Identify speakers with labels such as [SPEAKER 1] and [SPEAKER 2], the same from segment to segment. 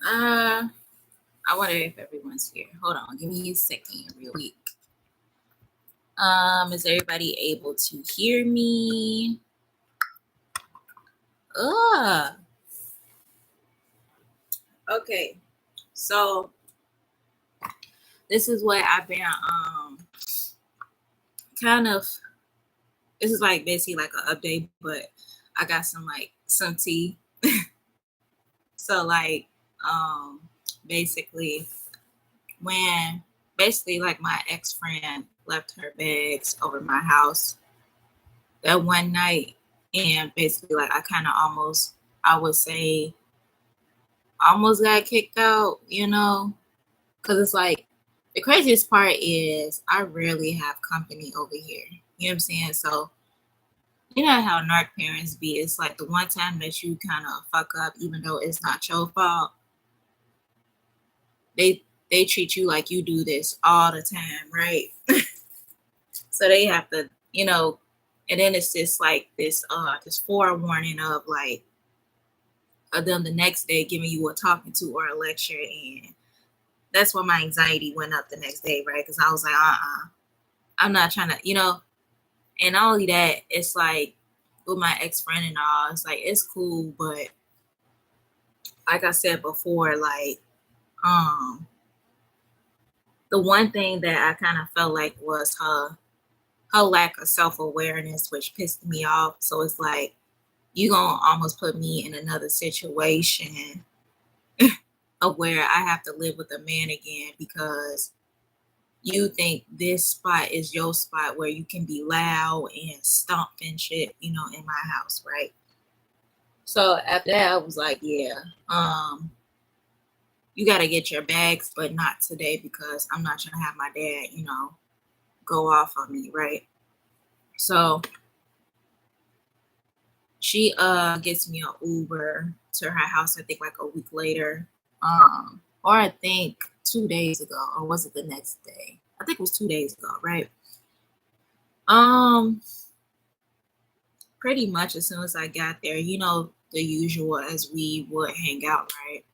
[SPEAKER 1] I wonder if everyone's here. Hold on, give me a second, real quick. Is everybody able to hear me? Okay. So this is what I've been kind of. This is like basically like an update, but I got some tea. So basically when like my ex-friend left her bags over my house that one night, and basically like I kind of almost, I would say, almost got kicked out, because it's like the craziest part is I rarely have company over here. You know what I'm saying? So you know how narc parents be. It's like the one time that you kind of fuck up, even though it's not your fault, they treat you like you do this all the time, right? So they have to, and then it's just like this forewarning of like them the next day giving you a talking to or a lecture, and that's why my anxiety went up the next day, right? Because I was like, I'm not trying to, and not only that, it's like with my ex-friend and all, it's like it's cool, but like I said before, like the one thing that I kind of felt like was her lack of self-awareness, which pissed me off. So it's like you gonna almost put me in another situation of where I have to live with a man again because you think this spot is your spot where you can be loud and stomp and shit, in my house, right? So after that, I was like, yeah, you got to get your bags, but not today because I'm not trying to have my dad, go off on me, right? So she gets me an Uber to her house, I think like a week later, or I think 2 days ago, or was it the next day? I think it was 2 days ago, right? Pretty much as soon as I got there, the usual as we would hang out, right?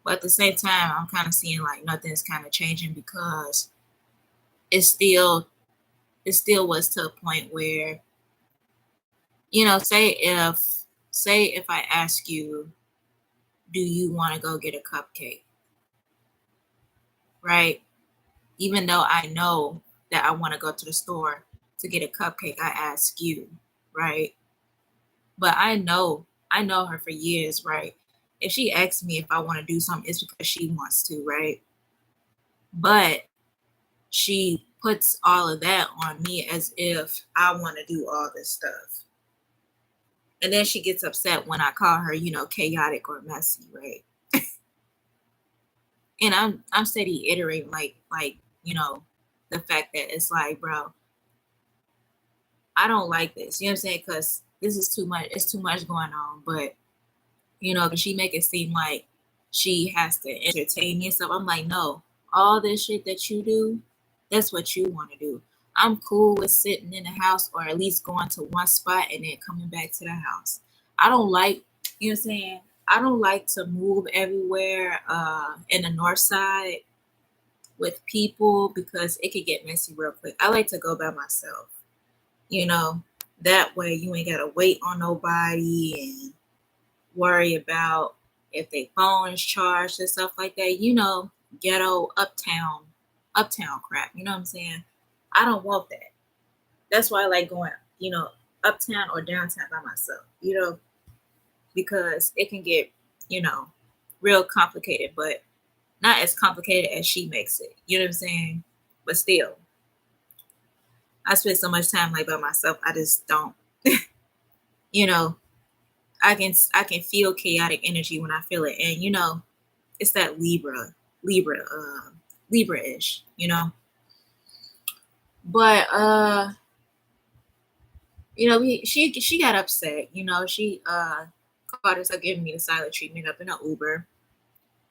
[SPEAKER 1] But at the same time, I'm kind of seeing like nothing's kind of changing because it still was to a point where, say if I ask you, do you want to go get a cupcake? Right? Even though I know that I want to go to the store to get a cupcake, I ask you, right? But I know her for years, right? If she asks me if I want to do something, it's because she wants to, right? But she puts all of that on me as if I want to do all this stuff. And then she gets upset when I call her, chaotic or messy, right? And I'm steady iterating like, the fact that it's like, bro, I don't like this. You know what I'm saying? Because this is too much. It's too much going on. But, she make it seem like she has to entertain me and stuff. I'm like, no, all this shit that you do, that's what you want to do. I'm cool with sitting in the house or at least going to one spot and then coming back to the house. I don't like, you know what I'm saying? I don't like to move everywhere in the north side with people because it could get messy real quick. I like to go by myself. That way you ain't got to wait on nobody and worry about if their phone is charged and stuff like that. Ghetto uptown crap. You know what I'm saying? I don't want that. That's why I like going, uptown or downtown by myself, because it can get, real complicated, but not as complicated as she makes it. You know what I'm saying? But still, I spend so much time like by myself. I just don't, I can feel chaotic energy when I feel it, and it's that Libra-ish, But she got upset. She called herself giving me the silent treatment up in an Uber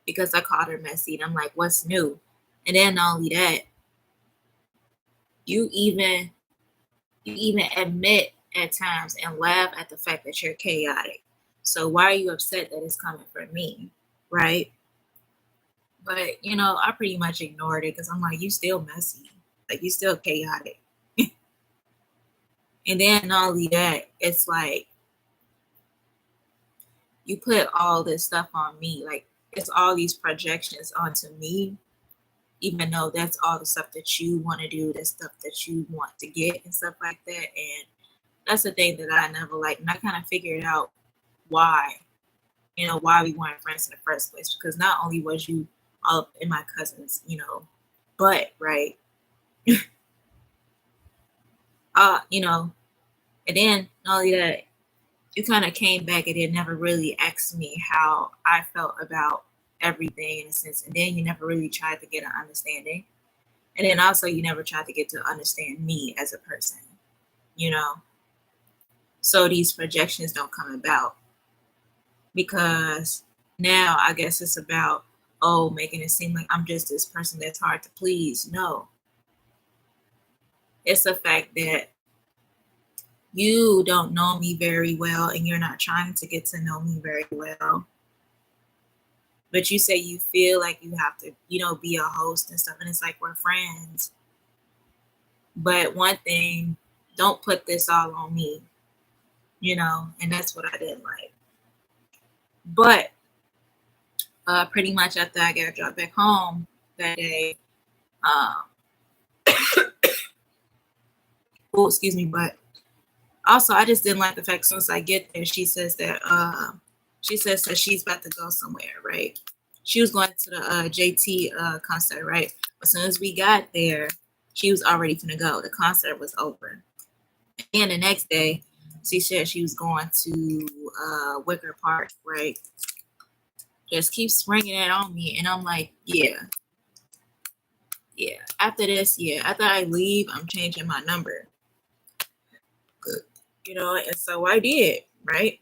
[SPEAKER 1] because I called her messy, and I'm like, what's new? And then not only that, you even admit at times and laugh at the fact that you're chaotic. So why are you upset that it's coming from me, right? But I pretty much ignored it because I'm like, you still messy, like you still chaotic. And then not only that, it's like you put all this stuff on me, like it's all these projections onto me, even though that's all the stuff that you want to do, the stuff that you want to get and stuff like that. And that's the thing that I never liked. And I kind of figured out why, why we weren't friends in the first place. Because not only was you all up in my cousin's, butt, right? And then not only that, you kind of came back and then never really asked me how I felt about everything in a sense. And then you never really tried to get an understanding. And then also you never tried to get to understand me as a person, So these projections don't come about because now I guess it's about, making it seem like I'm just this person that's hard to please. No. It's the fact that you don't know me very well and you're not trying to get to know me very well. But you say you feel like you have to, be a host and stuff. And it's like, we're friends. But one thing, don't put this all on me, and that's what I didn't like. But pretty much after I got dropped back home that day, excuse me, but also I just didn't like the fact, as soon as I get there, she says that she's about to go somewhere, right? She was going to the JT concert, right? As soon as we got there, she was already gonna go. The concert was over. And the next day, she said she was going to Wicker Park, right? Just keeps springing it on me. And I'm like, yeah. After this, after I leave, I'm changing my number. And so I did, right?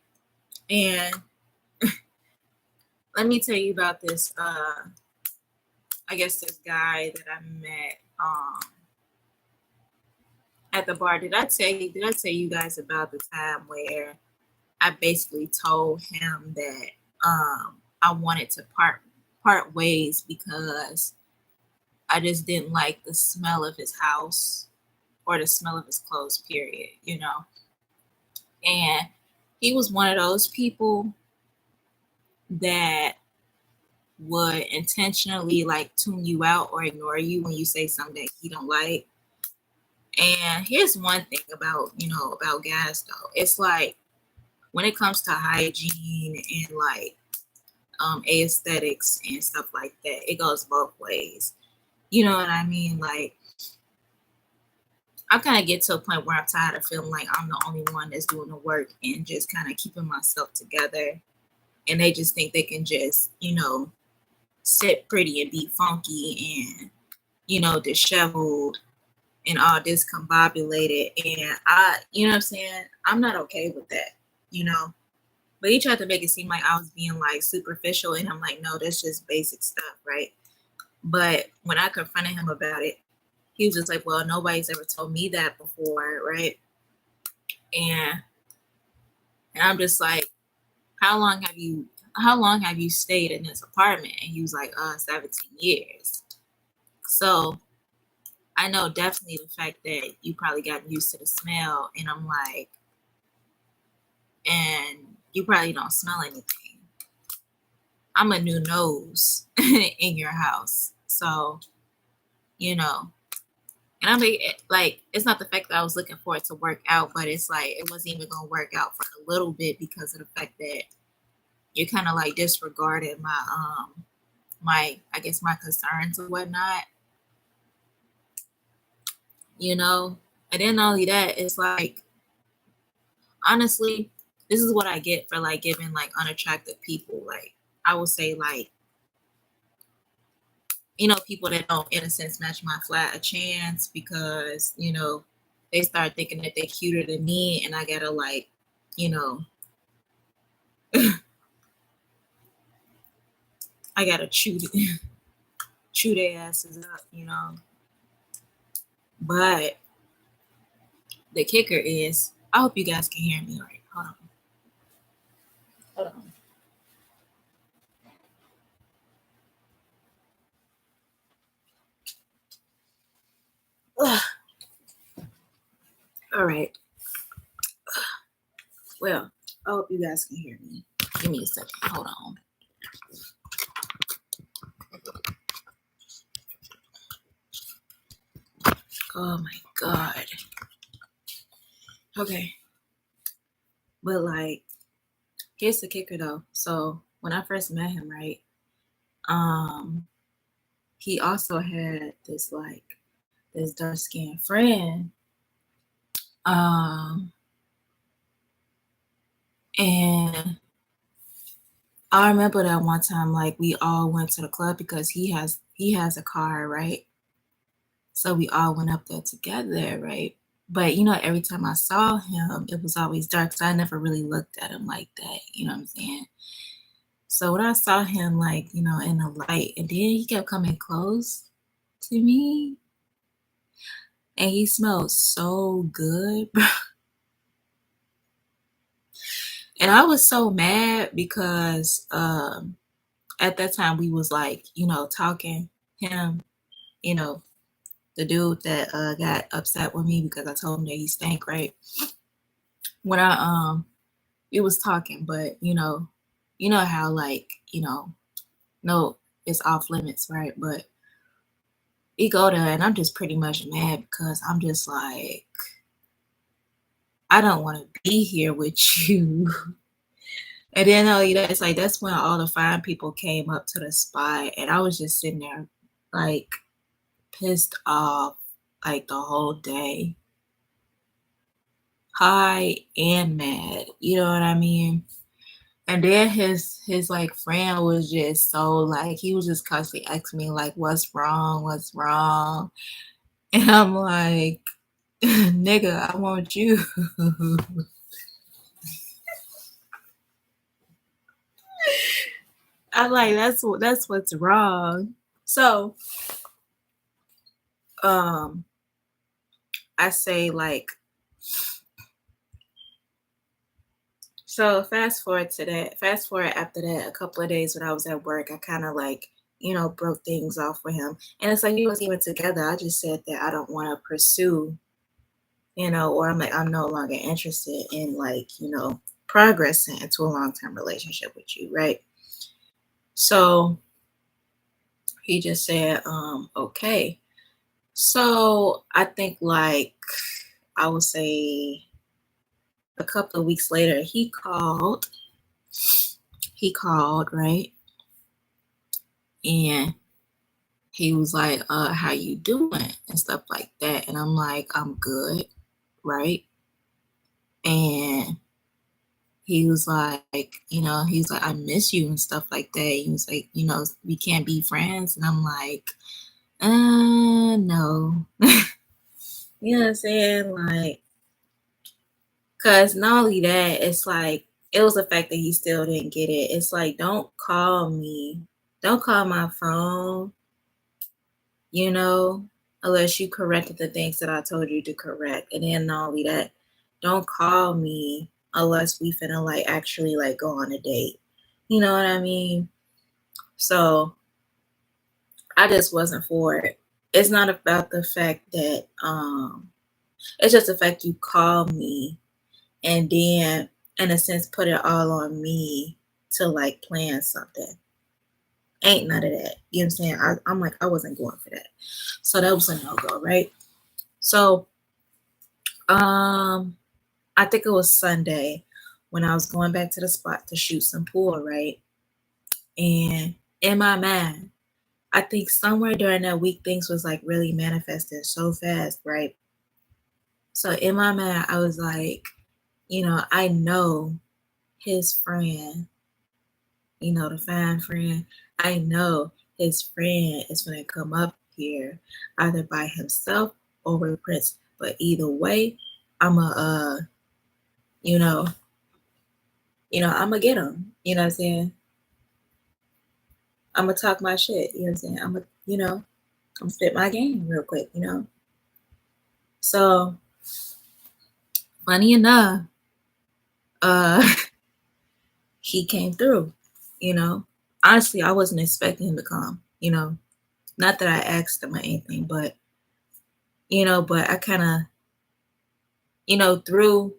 [SPEAKER 1] And let me tell you about this, I guess this guy that I met at the bar. Did I tell you guys about the time where I basically told him that I wanted to part ways because I just didn't like the smell of his house or the smell of his clothes, period, And he was one of those people that would intentionally like tune you out or ignore you when you say something that he don't like. And here's one thing about guys though. It's like when it comes to hygiene and like aesthetics and stuff like that, it goes both ways. You know what I mean? Like I kind of get to a point where I'm tired of feeling like I'm the only one that's doing the work and just kind of keeping myself together. And they just think they can just, sit pretty and be funky and, disheveled and all discombobulated. And you know what I'm saying? I'm not okay with that, But he tried to make it seem like I was being like superficial. And I'm like, no, that's just basic stuff, right? But when I confronted him about it, he was just like, well, nobody's ever told me that before, right? And I'm just like, how long have you stayed in this apartment? And he was like, 17 years. So I know definitely the fact that you probably got used to the smell. And I'm like, and you probably don't smell anything. I'm a new nose in your house. So, and I'm like, it's not the fact that I was looking for it to work out, but it's like, it wasn't even going to work out for a little bit because of the fact that you're kind of like disregarding my I guess my concerns and whatnot, and then not only that, it's like, honestly, this is what I get for like giving like unattractive people, like I would say like, people that don't in a sense match my flat a chance because, they start thinking that they're cuter than me and I gotta like, I gotta chew their asses up, But the kicker is, I hope you guys can hear me right. Hold on. All right. Well, I hope you guys can hear me. Give me a second. Hold on. Oh my God. Okay. But like, here's the kicker though. So when I first met him, right? He also had this dark skinned friend. And I remember that one time, like we all went to the club because he has a car, right? So we all went up there together, right? But every time I saw him, it was always dark. So I never really looked at him like that. You know what I'm saying? So when I saw him, like, in the light, and then he kept coming close to me, and he smelled so good, bro. And I was so mad because at that time we was like, talking him, the dude that got upset with me because I told him that he stank, right? When we was talking, but how like, no, it's off limits, right? But he go there and I'm just pretty much mad because I'm just like, I don't want to be here with you. And then it's like that's when all the fine people came up to the spot and I was just sitting there like pissed off like the whole day. High and mad, you know what I mean? And then his like friend was just so like he was just constantly asking me like what's wrong? And I'm like, nigga, I want you. I'm like, that's what's wrong. So I say like, so fast forward after that, a couple of days when I was at work, I kind of like, broke things off with him. And it's like we was even together. I just said that I don't want to pursue, or I'm like, I'm no longer interested in like, progressing into a long-term relationship with you, right? So he just said, okay. So I think like I would say a couple of weeks later, he called, right? And he was like, how you doing? And stuff like that. And I'm like, I'm good, right? And he was like, he's like, I miss you and stuff like that. He was like, we can't be friends. And I'm like, no. You know what I'm saying? Like, because not only that, it's like, it was the fact that he still didn't get it. It's like, don't call me. Don't call my phone, unless you corrected the things that I told you to correct. And then not only that, don't call me unless we finna like actually like go on a date. You know what I mean? So I just wasn't for it. It's not about the fact that it's just the fact you call me and then in a sense put it all on me to like plan something. Ain't none of that. You know what I'm saying? I'm like, I wasn't going for that. So that was a no-go, right? So I think it was Sunday when I was going back to the spot to shoot some pool, right? And in my mind, I think somewhere during that week things was like really manifesting so fast, right? So in my mind, I was like, I know his friend, the fine friend, I know his friend is going to come up here either by himself or with Prince. But either way, I'm a, I'm gonna get him. You know what I'm saying? I'm gonna talk my shit. You know what I'm saying? I'm gonna spit my game real quick. So funny enough, he came through. Honestly, I wasn't expecting him to come. Not that I asked him or anything, but but I kind of through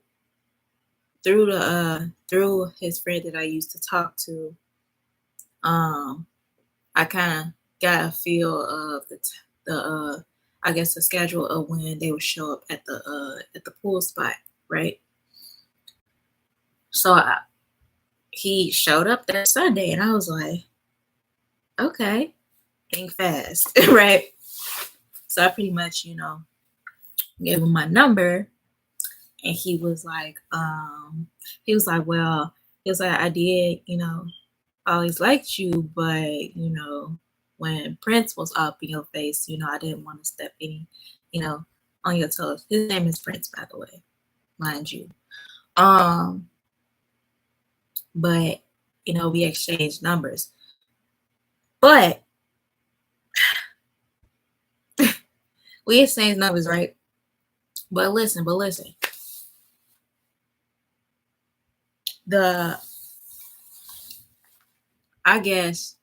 [SPEAKER 1] his friend that I used to talk to, I kind of got a feel of the I guess the schedule of when they would show up at the pool spot, right? So he showed up that Sunday, and I was like, okay, think fast, right? So I pretty much, gave him my number, and he was like, well, I did, always liked you, but when Prince was up in your face, I didn't want to step any, on your toes. His name is Prince, by the way, mind you. But we exchanged numbers. But we exchanged numbers, right? But listen. I guess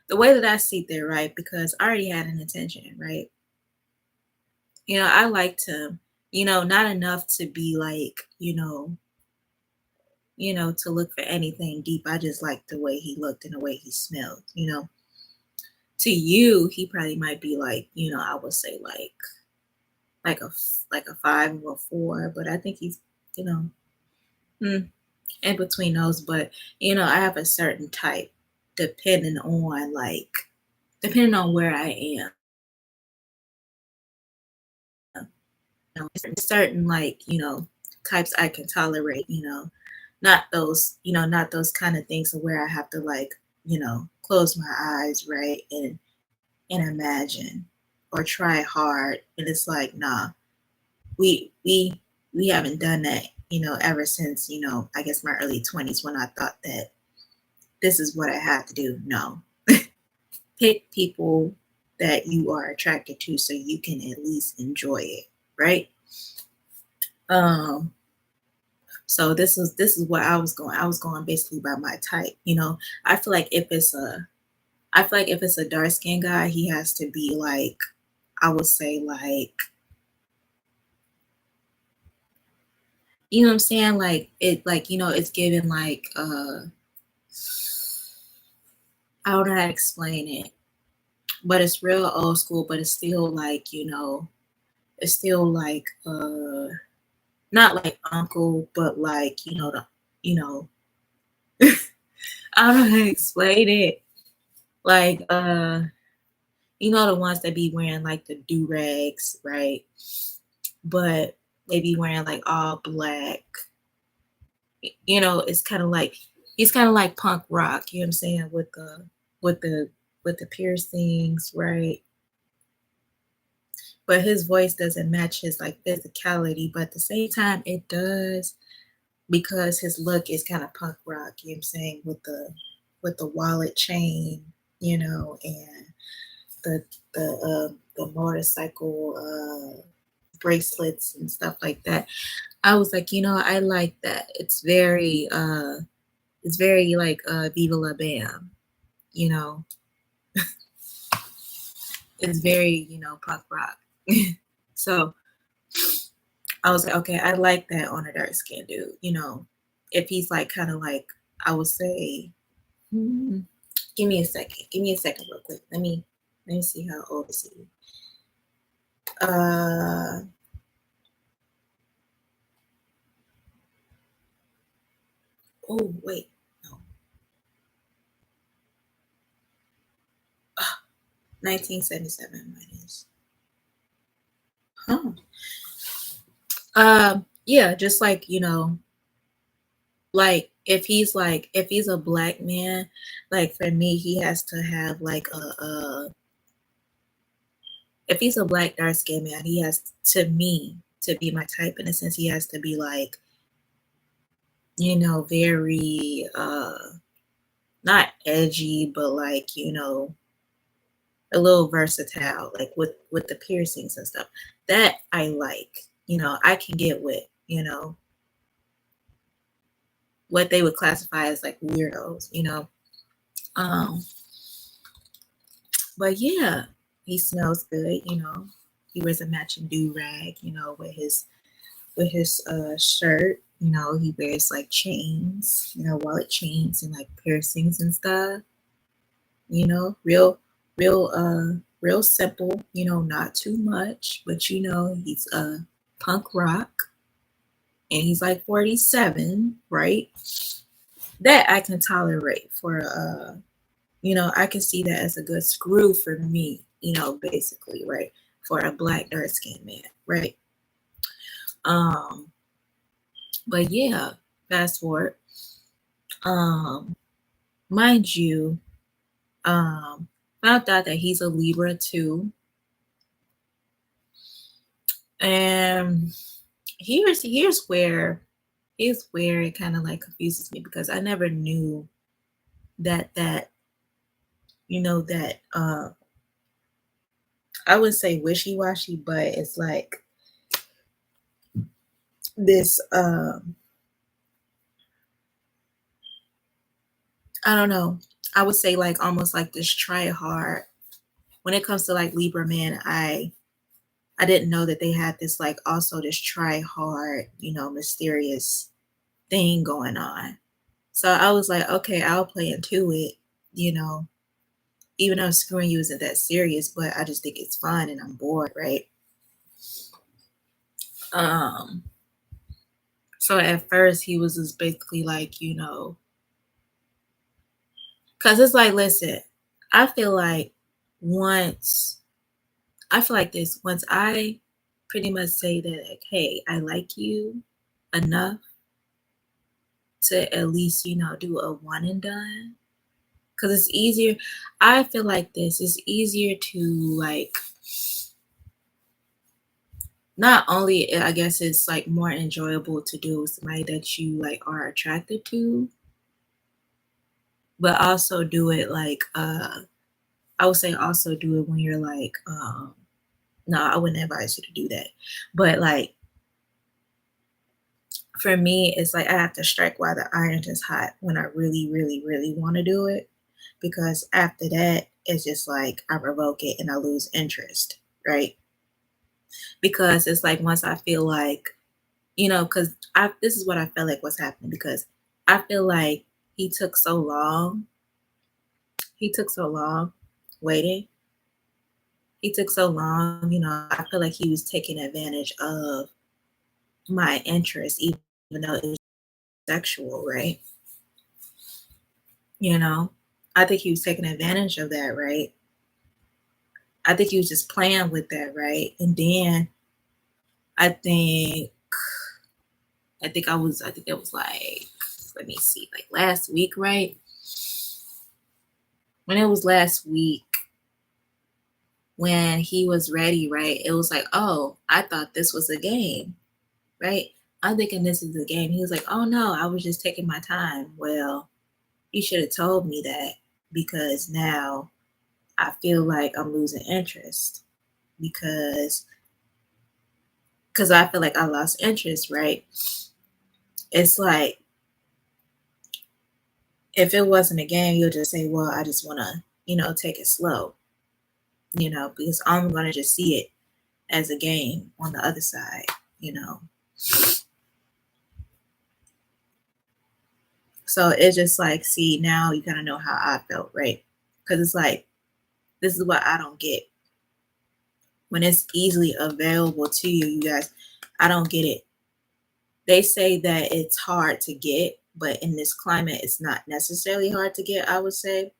[SPEAKER 1] the way that I see there, right? Because I already had an intention, right? I liked him, not enough to be like, to look for anything deep. I just liked the way he looked and the way he smelled, To you, he probably might be like, I would say like a 5 or a 4, but I think he's, in between those. But I have a certain type depending on where I am. Certain types I can tolerate, not those kind of things where I have to close my eyes, right, and imagine or try hard. And it's like, nah, we haven't done that, ever since, I guess my early 20s, when I thought that this is what I have to do. No. Pick people that you are attracted to so you can at least enjoy it, right? So this is what I was going. I was going basically by my type. I feel like if it's a dark skinned guy, he has to be like, I would say like, what I'm saying? Like it, it's given like I don't know how to explain it, but it's real old school, but it's still like, it's still like not like uncle, but like, I don't know how to explain it. Like the ones that be wearing like the do-rags, right? But they be wearing like all black. It's kind of like, he's kind of like punk rock, you know what I'm saying, with the piercings, right? But his voice doesn't match his like physicality, but at the same time it does, because his look is kind of punk rock, you know what I'm saying, with the wallet chain, and the motorcycle bracelets and stuff like that. I was like, I like that. It's very like Viva La Bam, it's very, punk rock. So I was like, okay, I like that on a dark skinned dude. If he's like kind of like, I would say, give me a second real quick. Let me see how old is he. Oh wait, no. 1977 minus. Huh. Yeah, just like, like if he's a black man, like for me, he has to have like if he's a black dark skinned man, he has to me to be my type, in a sense. He has to be like, very not edgy, but like, a little versatile, like with the piercings and stuff. That I like. I can get with, what they would classify as like weirdos, but yeah, he smells good, he wears a matching do-rag, with with his shirt. You know, he wears like chains, you know, wallet chains and like piercings and stuff. You know, real simple, you know, not too much, but you know, he's punk rock and he's like 47, right? That I can tolerate for you know, I can see that as a good screw for me, you know, basically, right? For a black dark skinned man, right? Um, but yeah, fast forward. Um, mind you, found out that he's a Libra too. And here's where it kind of like confuses me because I never knew that you know that I would say wishy-washy, but it's like this I don't know. I would say like almost like this try hard. When it comes to like Libra man, I didn't know that they had this like also this try hard, you know, mysterious thing going on. So I was like, okay, I'll play into it, you know, even though screwing you isn't that serious, but I just think it's fun and I'm bored, right? Um, so at first he was just basically like, you know, because it's like, listen, I feel like once, I feel like this, once I pretty much say that, like, hey, I like you enough to at least, you know, do a one and done. Because it's easier. I feel like this is easier to like, not only I guess it's like more enjoyable to do with somebody that you like are attracted to, but also do it like I would say also do it when you're like no, I wouldn't advise you to do that. But like for me, it's like I have to strike while the iron is hot when I really, really, really want to do it. Because after that, it's just like I revoke it and I lose interest, right? Because it's like once I feel like, you know, because I this is what I felt like was happening because I feel like he took so long. He took so long waiting. He took so long, you know, I feel like he was taking advantage of my interest, even though it was sexual, right? You know, I think he was taking advantage of that, right? I think he was just playing with that, right? And then I think I think it was like, let me see, like last week, right? When it was last week, when he was ready, right? It was like, oh, I thought this was a game, right? I'm thinking this is a game. He was like, oh no, I was just taking my time. Well, you should have told me that because now I feel like I'm losing interest because I feel like I lost interest, right? It's like if it wasn't a game, you'll just say, well, I just want to, you know, take it slow, you know, because I'm going to just see it as a game on the other side, you know. So it's just like, see, now you kind of know how I felt, right? Because it's like, this is what I don't get. When it's easily available to you, you guys, I don't get it. They say that it's hard to get, but in this climate, it's not necessarily hard to get, I would say.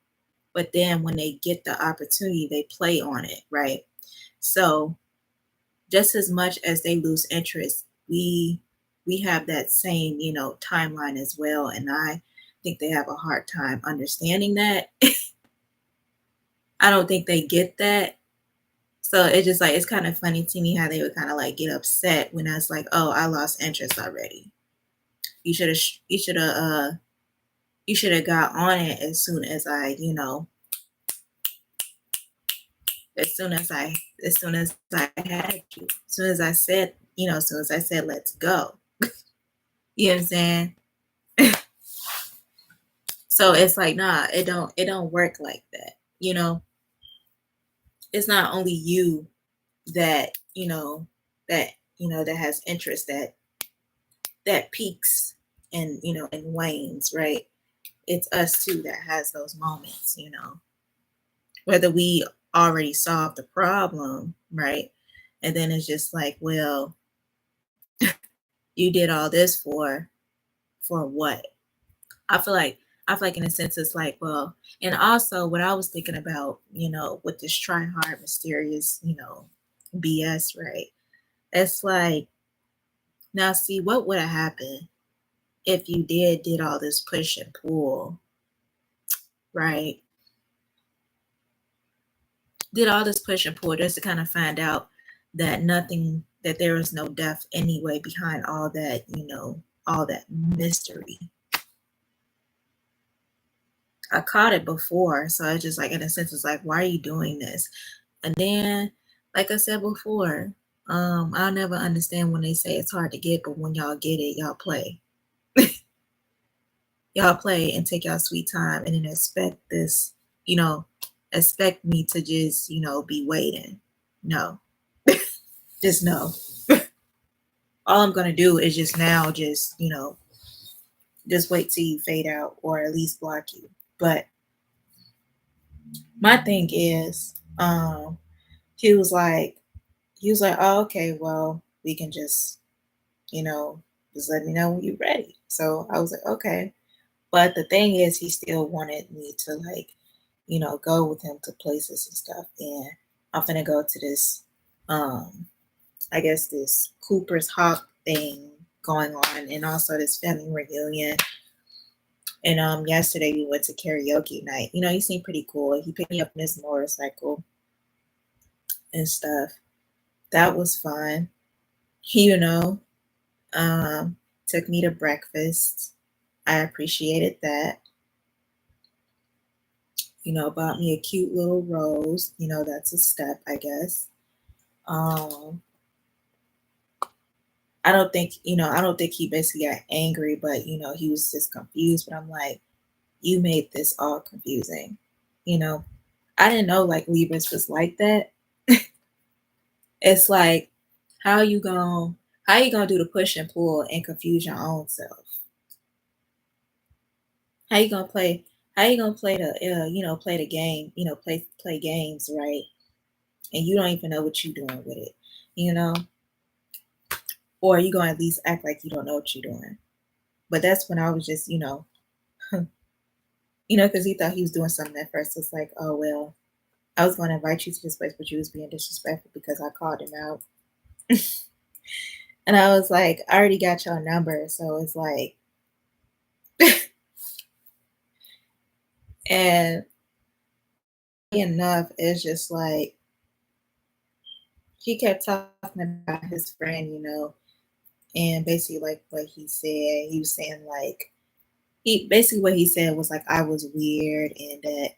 [SPEAKER 1] But then when they get the opportunity, they play on it, right? So just as much as they lose interest, we have that same, you know, timeline as well. And I think they have a hard time understanding that. I don't think they get that. So it's just like it's kind of funny to me how they would kind of like get upset when I was like, oh, I lost interest already. You should have you should have got on it as soon as I, you know, as soon as I had you. As soon as I said, you know, as soon as I said let's go. You know what I'm saying? So it's like, nah, it don't work like that. You know, it's not only you that, you know, that has interest that that peaks and and wanes, right? It's us too that has those moments, whether we already solved the problem, right? And then it's just like, well, you did all this for what? I feel like in a sense it's like, well, and also what I was thinking about, with this try hard, mysterious, BS, right? It's like, now see, what would have happened if you did all this push and pull, right? Did all this push and pull just to kind of find out that there was no depth anyway behind all that, all that mystery. I caught it before, so it's just like, in a sense, it's like, why are you doing this? And then, like I said before, I'll never understand when they say it's hard to get, but when y'all get it, y'all play. Y'all play and take y'all sweet time and then expect me to just, be waiting. No. Just no. All I'm gonna do is just wait till you fade out or at least block you. But my thing is, he was like, oh, okay, well, we can just let me know when you're ready. So I was like, okay. But the thing is, he still wanted me to go with him to places and stuff. And I'm gonna go to this, I guess this Cooper's Hawk thing going on, and also this family reunion. And yesterday we went to karaoke night. He seemed pretty cool. He picked me up on his motorcycle and stuff. That was fun. He, took me to breakfast. I appreciated that. Bought me a cute little rose. That's a step, I guess. I don't think he basically got angry, but he was just confused. But I'm like, you made this all confusing. I didn't know like Libras was like that. It's like, how you gonna do the push and pull and confuse your own self? How you gonna play the play the game, play games, right? And you don't even know what you're doing with it, or you gonna at least act like you don't know what you're doing. But that's when I was just, because he thought he was doing something at first. It's like, oh well, I was gonna invite you to this place, but you was being disrespectful because I called him out. And I was like, I already got your number, so it's like, and enough, it's just like he kept talking about his friend, and basically like what he said, he was saying like what he said was like I was weird and that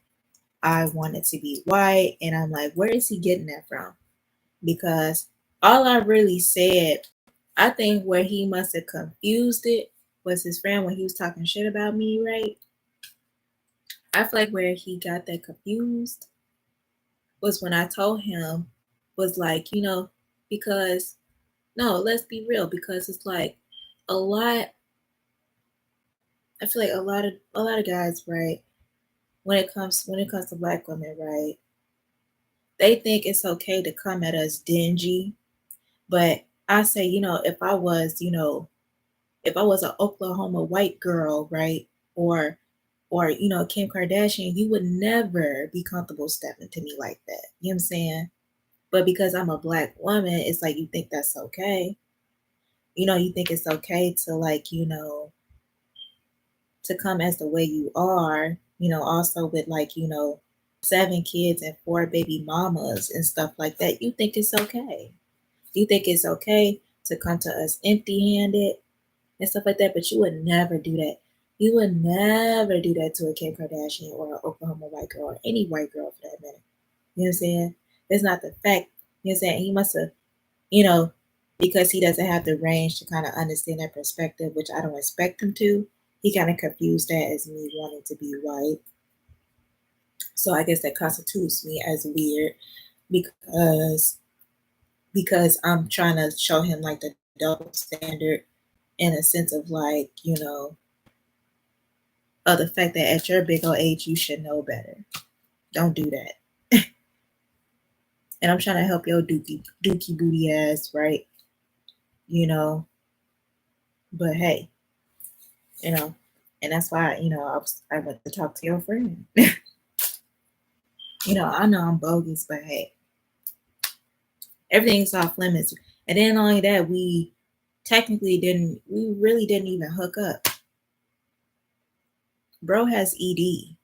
[SPEAKER 1] I wanted to be white, and I'm like, where is he getting that from? Because all I really said, I think where he must have confused it was his friend when he was talking shit about me, right? I feel like where he got that confused was when I told him, was like, because no, let's be real, because it's like I feel like a lot of guys, right, when it comes to Black women, right, they think it's okay to come at us dingy. But I say, if I was an Oklahoma white girl, right, or Kim Kardashian, you would never be comfortable stepping to me like that. You know what I'm saying? But because I'm a Black woman, it's like you think that's okay. You think it's okay to like, to come as the way you are, also with like, 7 kids and 4 baby mamas and stuff like that. You think it's okay. You think it's okay to come to us empty-handed and stuff like that, but you would never do that. You would never do that to a Kim Kardashian or an Oklahoma white girl or any white girl for that matter. You know what I'm saying? It's not the fact. You know what I'm saying? He must have, because he doesn't have the range to kind of understand that perspective, which I don't expect him to. He kind of confused that as me wanting to be white. So I guess that constitutes me as weird because I'm trying to show him like the double standard in a sense of like, of the fact that at your big old age you should know better. Don't do that. And I'm trying to help your dookie booty ass, right? But hey, and that's why, I went to talk to your friend. I know I'm bogus, but hey, everything's off limits. And then not only that, we really didn't even hook up. Bro has ED.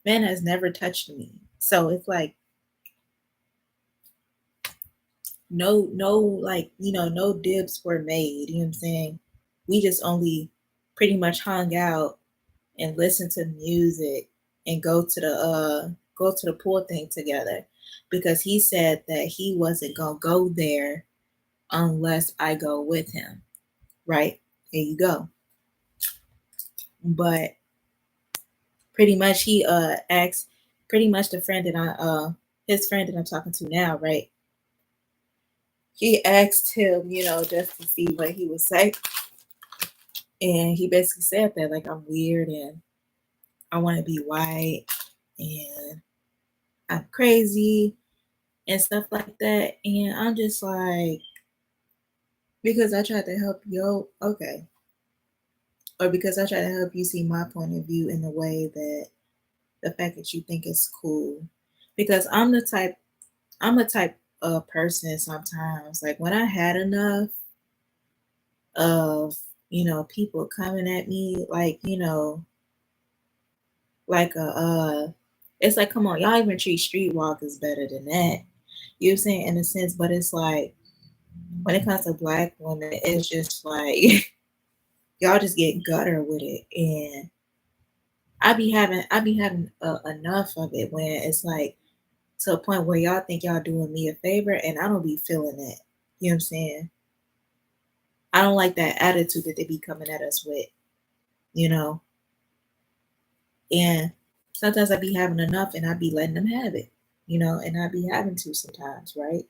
[SPEAKER 1] Man has never touched me. So it's like, no, like, no dibs were made. You know what I'm saying? We just only pretty much hung out and listened to music and go to the pool thing together, because he said that he wasn't gonna go there unless I go with him. Right? There you go. But pretty much he asked pretty much the friend that his friend that I'm talking to now, right? He asked him, just to see what he would say. And he basically said that like I'm weird and I want to be white and I'm crazy and stuff like that. And I'm just like, because I tried to help you, okay. Or because I try to help you see my point of view in a way that the fact that you think is cool. Because I'm the type of person sometimes, like when I had enough of, people coming at me, like, like it's like, come on, y'all even treat streetwalkers better than that. You know what I'm saying? In a sense, but it's like, when it comes to Black women, it's just like, y'all just get gutter with it. And I be having enough of it when it's like, to a point where y'all think y'all doing me a favor, and I don't be feeling it. You know what I'm saying? I don't like that attitude that they be coming at us with, you know. And sometimes I be having enough, and I be letting them have it, and I be having to sometimes, right?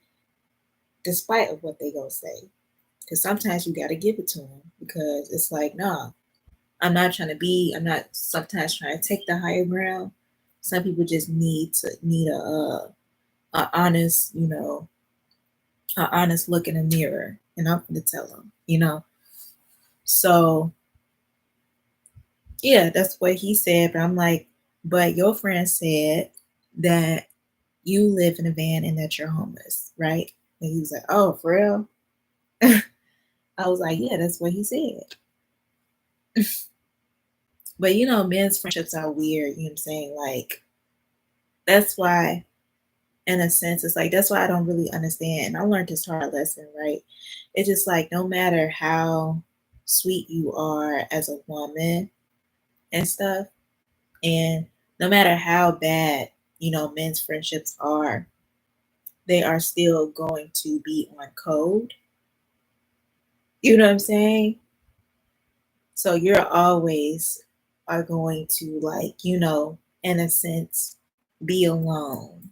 [SPEAKER 1] Despite of what they gonna say, because sometimes you gotta give it to them, because it's like, nah, I'm not sometimes trying to take the higher ground. Some people just need a honest, an honest look in the mirror, and I'm gonna tell them, So yeah, that's what he said. But I'm like, but your friend said that you live in a van and that you're homeless, right? And he was like, oh, for real? I was like, yeah, that's what he said. But men's friendships are weird, you know what I'm saying? Like, that's why, in a sense, it's like, that's why I don't really understand. And I learned this hard lesson, right? It's just like, no matter how sweet you are as a woman and stuff, and no matter how bad, men's friendships are, they are still going to be on code. You know what I'm saying? So you're always are going to, like, in a sense, be alone.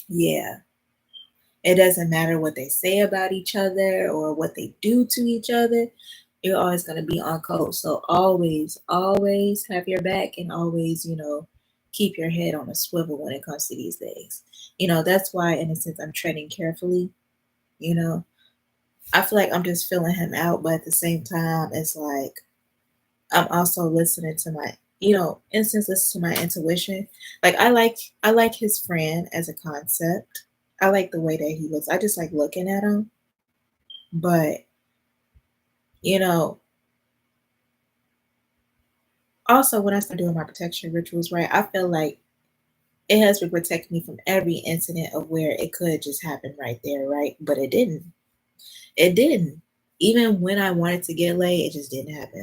[SPEAKER 1] Yeah. It doesn't matter what they say about each other or what they do to each other. You're always going to be on code. So always, always have your back, and always, keep your head on a swivel when it comes to these things. That's why, in a sense, I'm treading carefully. I feel like I'm just filling him out, but at the same time, it's like I'm also listening to my, instance, listen to my intuition. Like I like his friend as a concept. I like the way that he looks. I just like looking at him. But, also when I start doing my protection rituals, right, I feel like it has to protect me from every incident of where it could just happen right there, right? But it didn't. It didn't. Even when I wanted to get laid, it just didn't happen.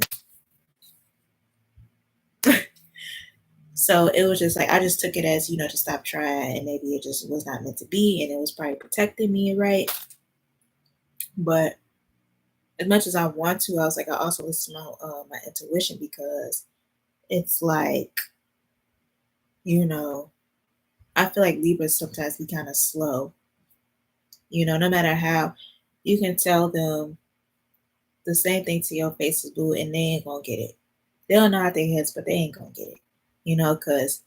[SPEAKER 1] So it was just like, I just took it as, to stop trying, and maybe it just was not meant to be, and it was probably protecting me, right? But as much as I want to, I was like, I also listen to my intuition, because it's like, I feel like Libras sometimes be kind of slow. No matter how you can tell them, the same thing to your face is blue, and they ain't gonna get it. They don't know how their heads, but they ain't gonna get it. Because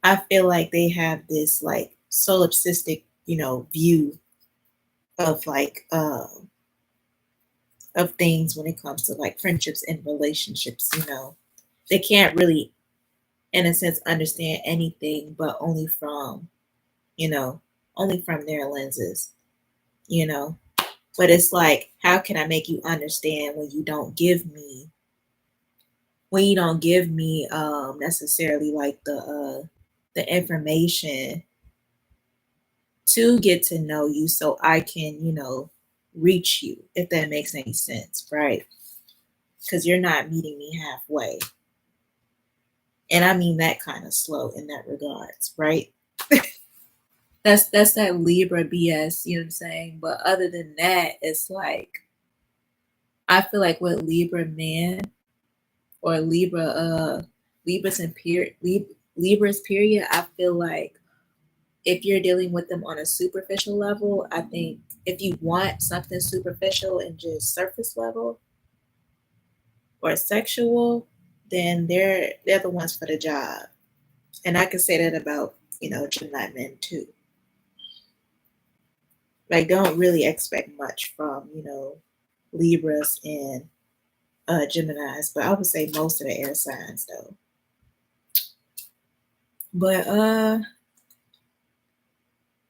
[SPEAKER 1] I feel like they have this like solipsistic, view of like of things when it comes to like friendships and relationships. They can't really, in a sense, understand anything, but you know, only from their lenses. You know, but it's like, how can I make you understand when you don't give me necessarily like the information to get to know you so I can, reach you, if that makes any sense, right? Because you're not meeting me halfway. And I mean that kind of slow in that regards, right? That's that Libra BS, you know what I'm saying? But other than that, it's like, I feel like with Libra men or Libras and Libras period, I feel like if you're dealing with them on a superficial level, I think if you want something superficial and just surface level or sexual, then they're the ones for the job. And I can say that about, Gemini men too. Like, don't really expect much from, Libras and Geminis, but I would say most of the air signs though. But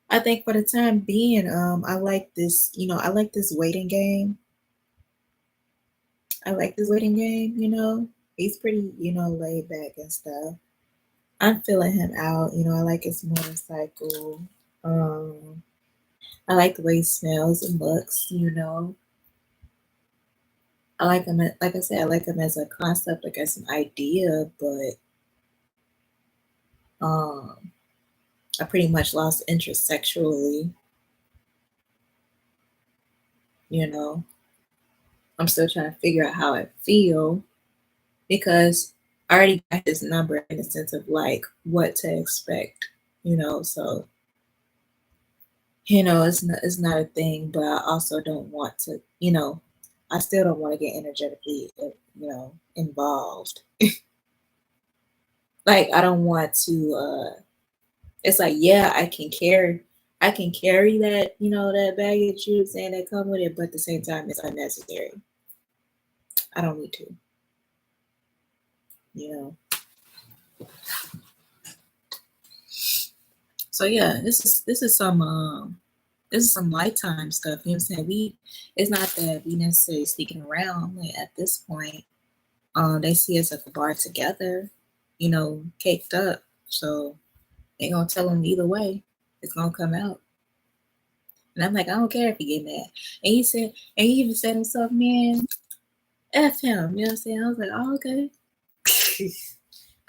[SPEAKER 1] I think for the time being, I like this, I like this waiting game. He's pretty, laid back and stuff. I'm feeling him out, I like his motorcycle. I like the way he smells and looks, I like him, like I said, I like him as a concept, like as an idea, but I pretty much lost interest sexually, I'm still trying to figure out how I feel because I already got his number in the sense of like what to expect, so it's not a thing, but I also don't want to, I still don't want to get energetically, involved. Like, I don't want to, it's like, yeah, I can carry that, that baggage you saying that come with it, but at the same time, it's unnecessary. I don't need to, So yeah, this is some lifetime stuff. You know what I'm saying? It's not that we necessarily sneaking around. Like, at this point, they see us at the bar together, caked up. So ain't gonna tell them either way. It's gonna come out. And I'm like, I don't care if you get mad. And he even said himself, man, F him. You know what I'm saying? I was like, oh, okay.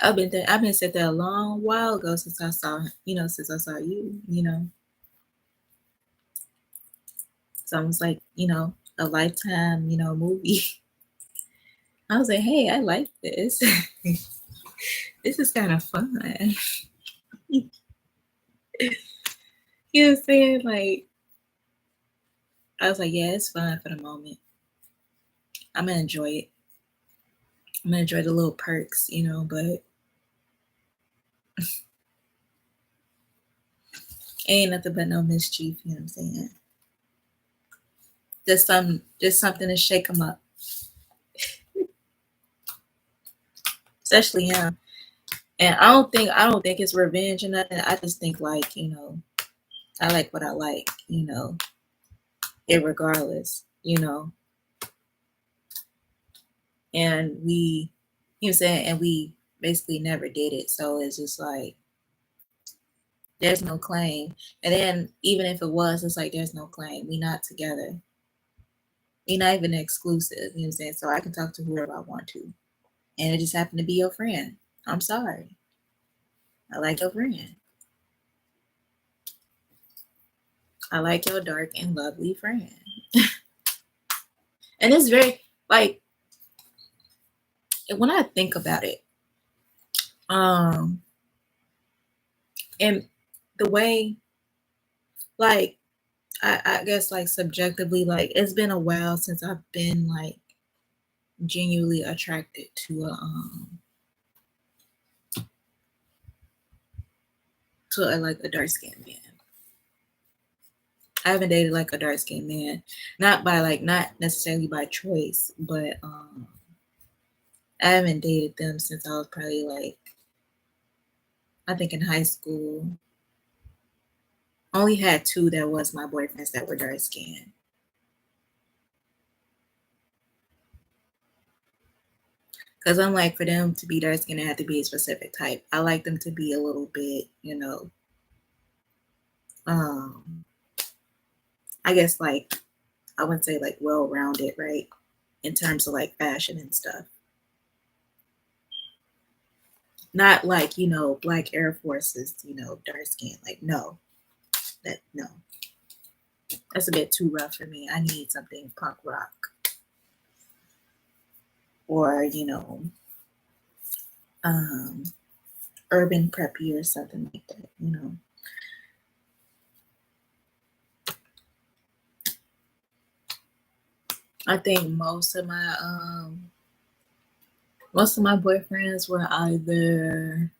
[SPEAKER 1] I've been sitting there a long while ago since I saw you, So I was like, a lifetime, movie. I was like, hey, I like this. This is kind of fun. You know what I'm saying? Like, I was like, yeah, it's fun for the moment. I'm gonna enjoy it. I'm gonna enjoy the little perks, but ain't nothing but no mischief, you know what I'm saying? Just something to shake them up. Especially him. And I don't think it's revenge or nothing. I just think like, I like what I like, irregardless, And we, you know what I'm saying, and we basically never did it. So it's just like there's no claim. And then even if it was, it's like there's no claim. We not together. We not even exclusive, you know what I'm saying? So I can talk to whoever I want to. And it just happened to be your friend. I'm sorry. I like your friend. I like your dark and lovely friend. And it's very, like, when I think about it, and the way, like, I guess like subjectively, like it's been a while since I've been like genuinely attracted to a like a dark skinned man. I haven't dated like a dark skinned man, not necessarily by choice, but I haven't dated them since I was probably like, I think in high school. Only had two that was my boyfriends that were dark skinned. Because I'm like, for them to be dark skinned, it had to be a specific type. I like them to be a little bit, um, I guess like, I wouldn't say like well rounded, right? In terms of like fashion and stuff. Not like, black Air Forces, dark skin. Like, no, no. That's a bit too rough for me. I need something punk rock. Or, urban preppy or something like that. I think most of my boyfriends were either,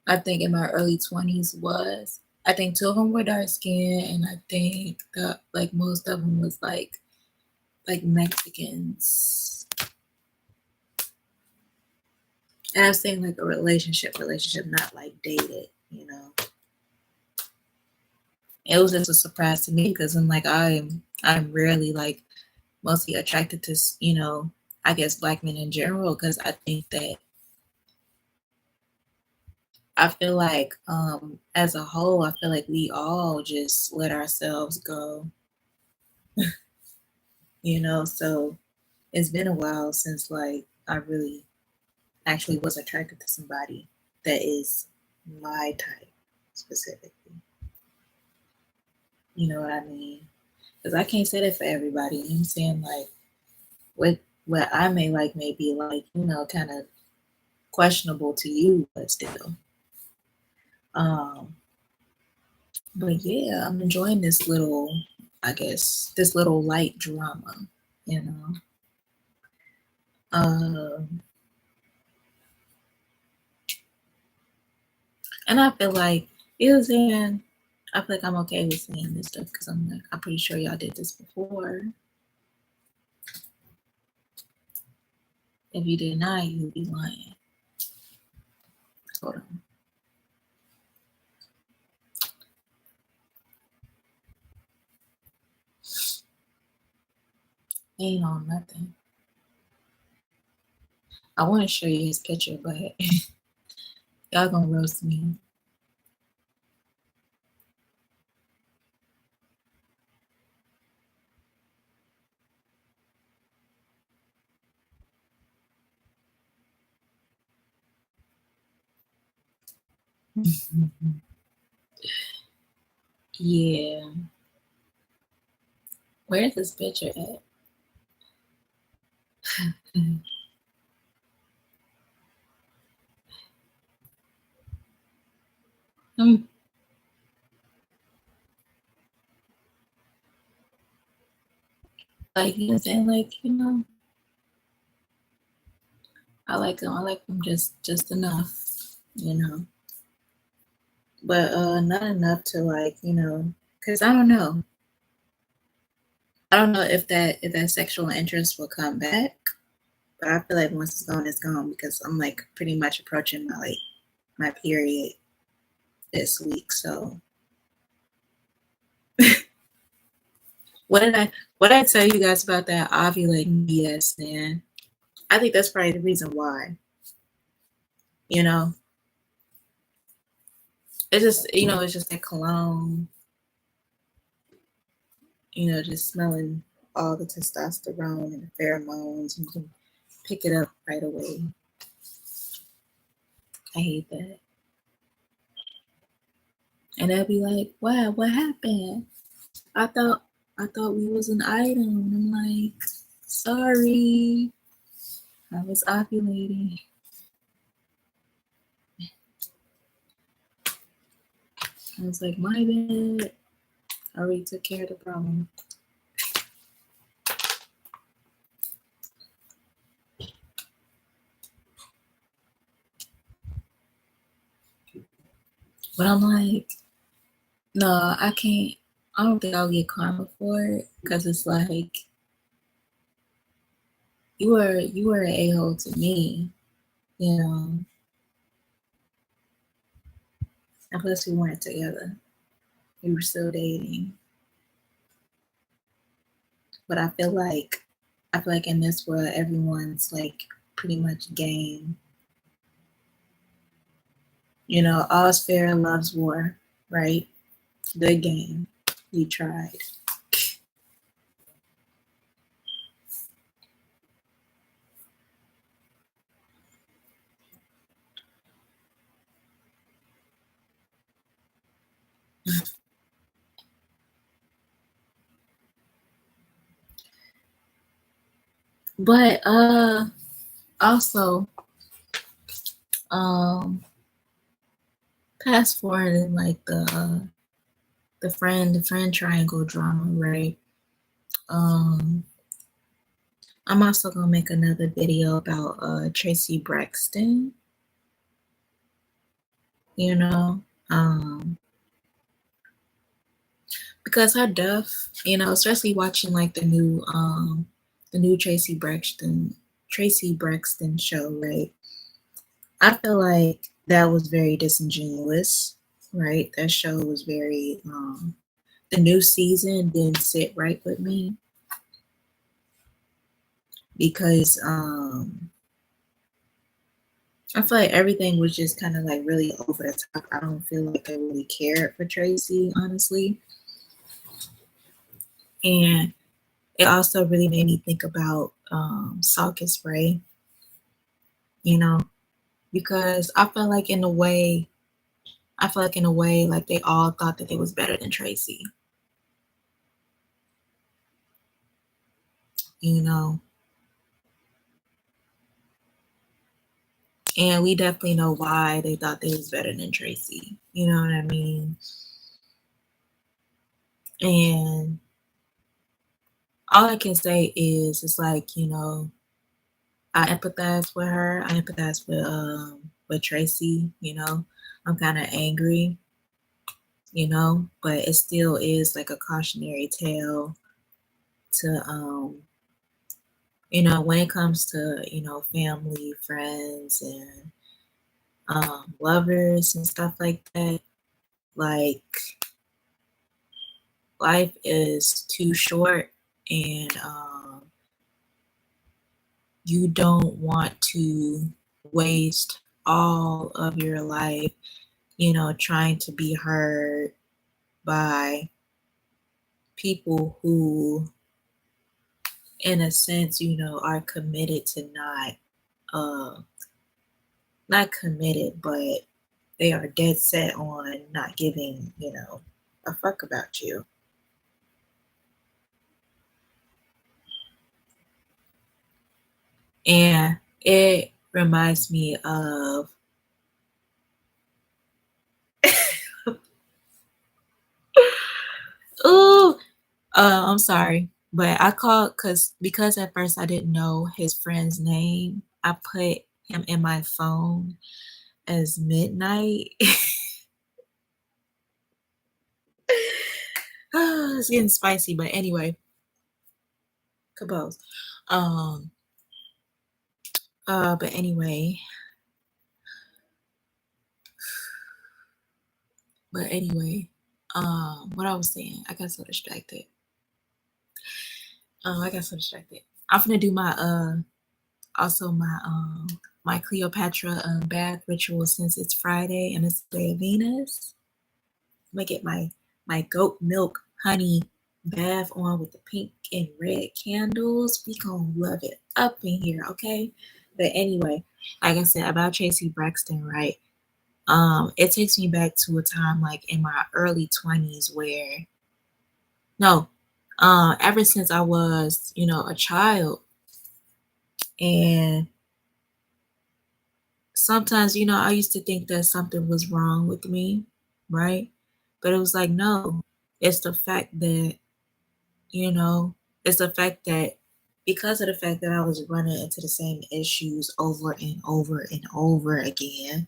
[SPEAKER 1] I think in my early 20s was, I think two of them were dark skinned, and I think that like most of them was like Mexicans. And I'm saying like a relationship, not like dated, It was just a surprise to me because I'm like, I'm rarely like mostly attracted to, I guess black men in general, because I think that I feel like as a whole, I feel like we all just let ourselves go, so it's been a while since like I really actually was attracted to somebody that is my type specifically. You know what I mean? Because I can't say that for everybody. You know what I'm saying? Like what I may like may be like, kind of questionable to you, but still. But yeah, I'm enjoying this little, I guess, this little light drama, you know. And I feel like I feel like I'm okay with saying this stuff because I'm pretty sure y'all did this before. If you did not, you would be lying. Hold on. Ain't on nothing. I want to show you his picture, but y'all gonna roast me. Yeah. Where's this picture at? Like, you know what I'm saying? Like, I like them. I like them just enough, But not enough to like, because I don't know. I don't know if that sexual interest will come back. But I feel like once it's gone because I'm like pretty much approaching my period this week. So what did I tell you guys about that ovulating BS, man? I think that's probably the reason why. It's just it's just that cologne, just smelling all the testosterone and the pheromones, and you can pick it up right away. I hate that. And they'll be like, wow, what happened? I thought we was an item. I'm like, sorry. I was ovulating. I was like, my bad. I already took care of the problem. But I'm like, no, I can't. I don't think I'll get karma for it because it's like you were an a-hole to me, you know. And plus, we weren't together. We were still dating. But I feel like in this world, everyone's like pretty much game. You know, all's fair, love's war, right? Good game. You tried. But also um fast forward in like the friend triangle drama, right? Um I'm also gonna make another video about Tracy Braxton, you know. Because her death, you know, especially watching like the new Tracy Braxton show, right? I feel like that was very disingenuous, right? That show was very the new season didn't sit right with me because I feel like everything was just kind of like really over the top. I don't feel like I really cared for Tracy, honestly. And it also really made me think about Saucus Ray, you know, because I feel like in a way, like they all thought that they was better than Tracy, you know, and we definitely know why they thought they was better than Tracy. You know what I mean? And all I can say is, it's like, you know, I empathize with her. I empathize with Tracy. You know, I'm kind of angry, you know, but it still is like a cautionary tale to you know, when it comes to, you know, family, friends, and lovers and stuff like that. Like, life is too short, and you don't want to waste all of your life, you know, trying to be heard by people who, in a sense, you know, are committed to uh, not committed, but they are dead set on not giving, you know, a fuck about you. And it reminds me of ooh, I'm sorry, but I called because at first I didn't know his friend's name. I put him in my phone as Midnight. It's getting spicy, but anyway, compose. Um, but anyway, but anyway, what I was saying, I got so distracted. I got so distracted. I'm gonna do my also my Cleopatra bath ritual since it's Friday and it's the day of Venus. I'm gonna get my goat milk honey bath on with the pink and red candles. We gonna love it up in here, okay? But anyway, like I said about Tracy Braxton, right? It takes me back to a time like in my early 20s where no, ever since I was, you know, a child, and sometimes, you know, I used to think that something was wrong with me, right? But it was like, no, It's the fact that, you know, it's the fact that because of the fact that I was running into the same issues over and over and over again,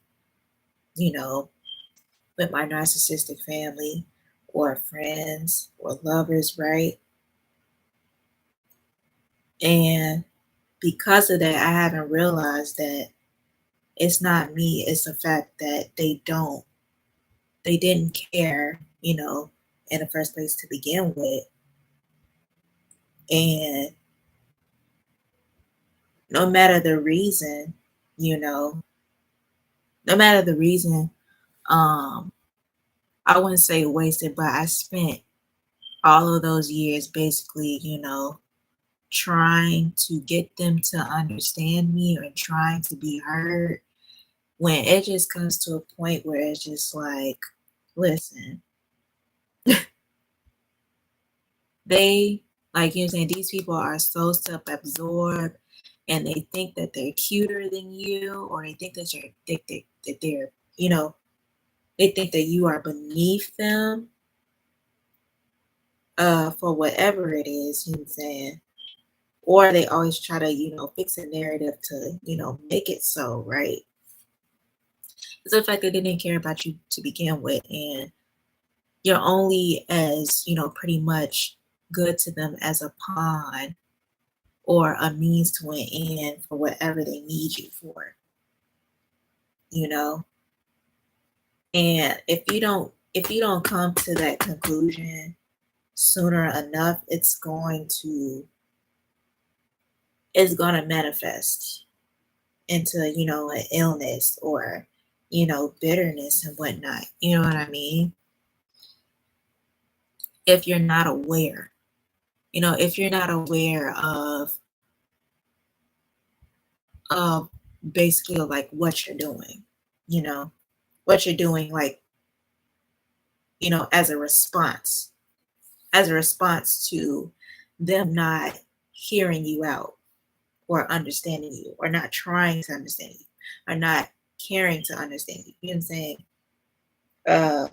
[SPEAKER 1] you know, with my narcissistic family or friends or lovers, right? And because of that, I haven't realized that it's not me, it's the fact that they didn't care, in the first place to begin with. And no matter the reason, you know, no matter the reason, um, I wouldn't say wasted, but I spent all of those years basically, trying to get them to understand me or trying to be heard, when it just comes to a point where it's just like, listen, they, like you're saying, these people are so self-absorbed and they think that they're cuter than you, or they think that that they're, they think that you are beneath them, for whatever it is, you know what I'm saying? Or they always try to, fix a narrative to, make it so, right? It's the fact that they didn't care about you to begin with, and you're only as, pretty much good to them as a pawn or a means to an end for whatever they need you for, you know? And if you don't come to that conclusion sooner enough, it's going to manifest into, an illness or, bitterness and whatnot. You know what I mean? If you're not aware, if you're not aware of basically like what you're doing, you know, what you're doing, like, as a response to them not hearing you out or understanding you or not trying to understand you or not caring to understand you. You know what I'm saying? Uh,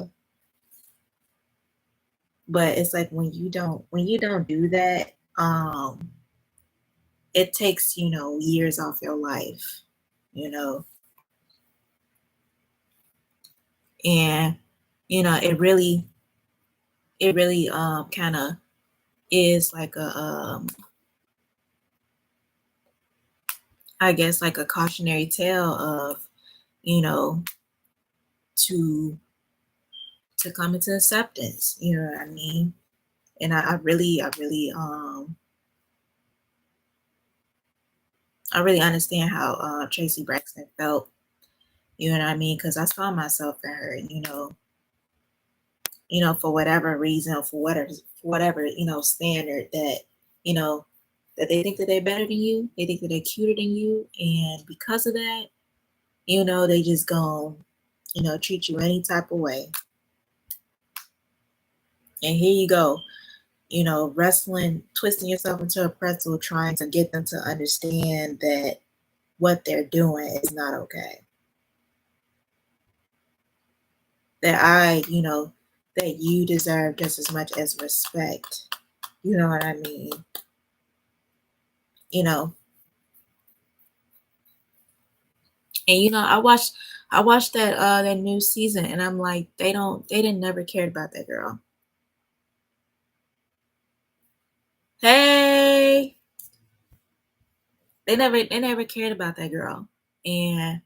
[SPEAKER 1] but it's like when you don't do that, it takes, years off your life, you know, and it really kind of is like a I guess like a cautionary tale of, you know, to come into acceptance, you know what I mean? And I really understand how Tracy Braxton felt, you know what I mean? Because I saw myself in her, for whatever reason, for whatever, standard that, you know, that they think that they're better than you, they think that they're cuter than you, and because of that, they just go, treat you any type of way. And here you go, wrestling, twisting yourself into a pretzel, trying to get them to understand that what they're doing is not okay. That you deserve just as much as respect. You know what I mean? You know, and I watched that new season, and I'm like, they didn't never cared about that girl. Hey, they never cared about that girl. And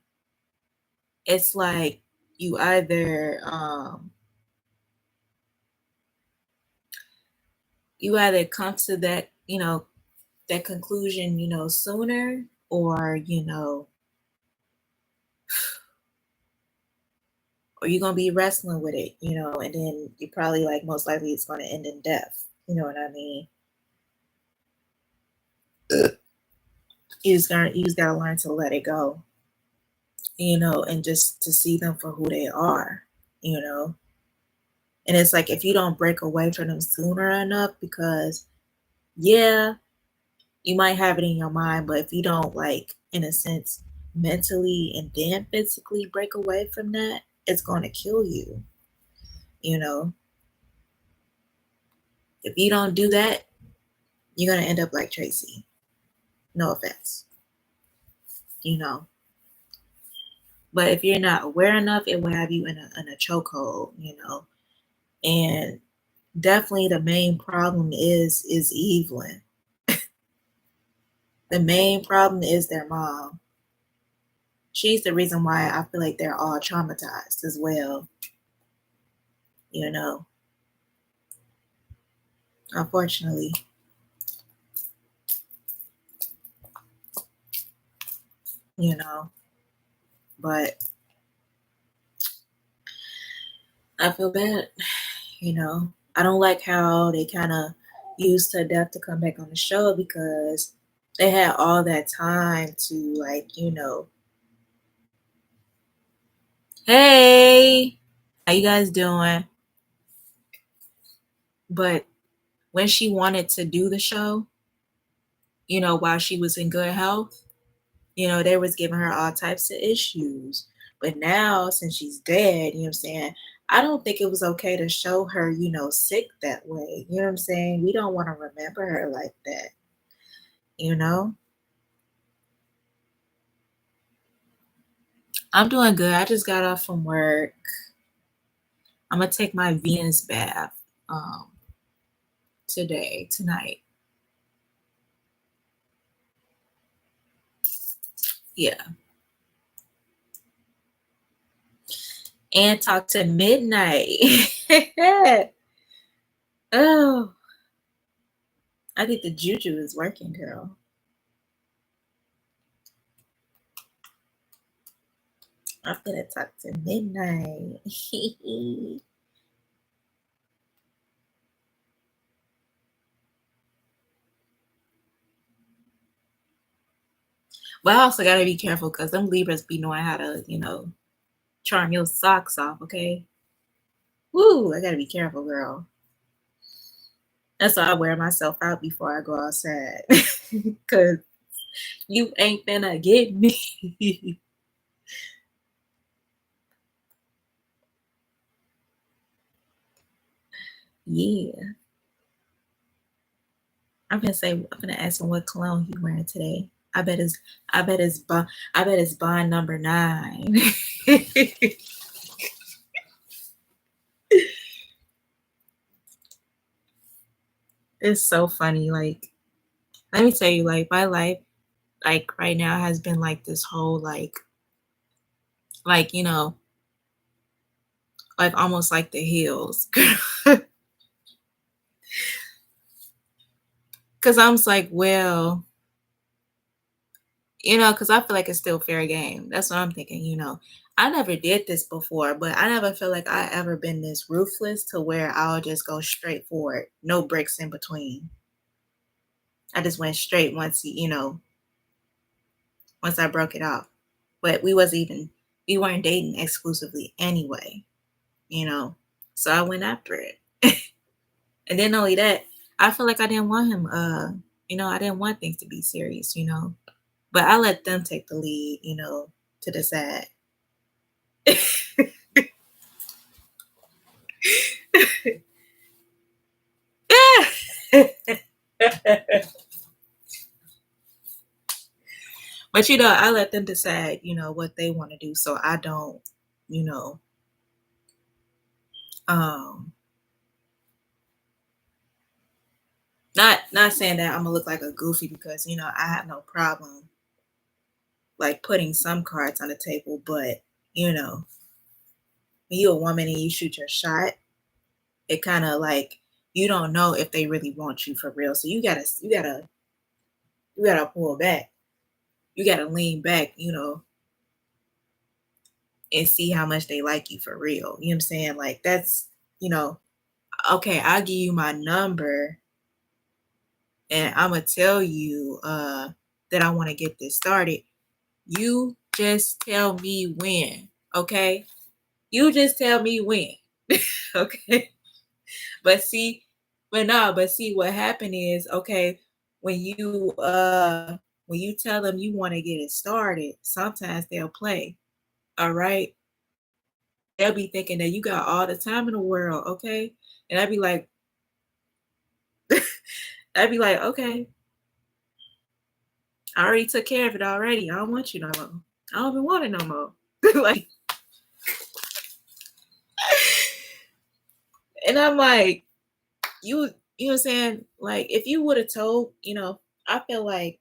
[SPEAKER 1] it's like you either come to that, that conclusion, sooner, or or you're gonna be wrestling with it, and then you probably, like, most likely it's gonna end in death. You know what I mean? You just gotta learn to let it go, and just to see them for who they are, you know. And it's like if you don't break away from them sooner enough, because yeah, you might have it in your mind, but if you don't, like, in a sense, mentally and then physically break away from that, it's gonna kill you, you know. If you don't do that, you're going to end up like Tracy. No offense. But if you're not aware enough, it will have you in a chokehold, And definitely the main problem is Evelyn. The main problem is their mom. She's the reason why I feel like they're all traumatized as well. Unfortunately. But I feel bad, I don't like how they kind of used her death to come back on the show because they had all that time to hey, how you guys doing? But when she wanted to do the show, while she was in good health, they was giving her all types of issues. But now, since she's dead, you know what I'm saying, I don't think it was okay to show her, sick that way. You know what I'm saying? We don't want to remember her like that. I'm doing good. I just got off from work. I'm going to take my Venus bath tonight. Yeah. And talk to midnight. Oh. I think the juju is working, girl. I'm going to talk to midnight. But I also got to be careful because them Libras be knowing how to, charm your socks off, okay? Woo, I got to be careful, girl. That's why I wear myself out before I go outside. Because you ain't finna get me. Yeah. I'm gonna ask him what cologne he wearing today. I bet it's bond number 9. It's so funny. Like, let me tell you, like, my life, like, right now has been like this whole like like almost like the hills. Cause I'm just like, well, because I feel like it's still fair game. That's what I'm thinking, I never did this before, but I never feel like I ever been this ruthless to where I'll just go straight for it. No breaks in between. I just went straight once I broke it off. But we weren't dating exclusively anyway, So I went after it. And then not only that, I feel like I didn't want him, I didn't want things to be serious, But I let them take the lead, to decide. But I let them decide, what they want to do. So I don't, not saying that I'm gonna look like a goofy because I have no problem like putting some cards on the table, but when you're a woman and you shoot your shot, it kind of like you don't know if they really want you for real. So you gotta pull back. You gotta lean back, and see how much they like you for real. You know what I'm saying? Like that's, okay, I'll give you my number and I'm gonna tell you that I want to get this started. You just tell me when, okay? You just tell me when. Okay. But see what happened is, okay, when you tell them you want to get it started, sometimes they'll play. All right. They'll be thinking that you got all the time in the world, okay? And I'd be like, I'd be like, okay, I already took care of it already. I don't want you no more. I don't even want it no more. Like, and I'm like, you know what I'm saying? Like, if you would have told, I feel like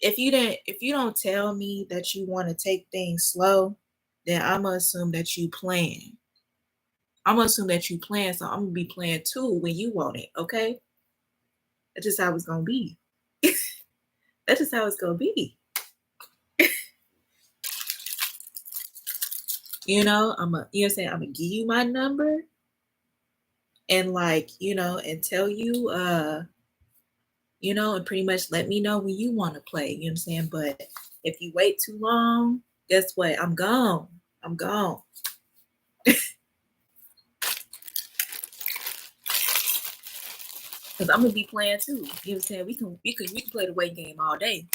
[SPEAKER 1] if you don't tell me that you want to take things slow, then I'm gonna assume that you plan. I'm gonna assume that you plan, so I'm gonna be playing too when you want it. Okay, that's just how it's gonna be. That's just how it's gonna be. You know what I'm saying? I'm gonna give you my number and like, and tell you, and pretty much let me know when you want to play. You know what I'm saying? But if you wait too long, guess what? I'm gone. I'm gone. Cause I'm gonna be playing too. You know what I'm saying? We can play the waiting game all day.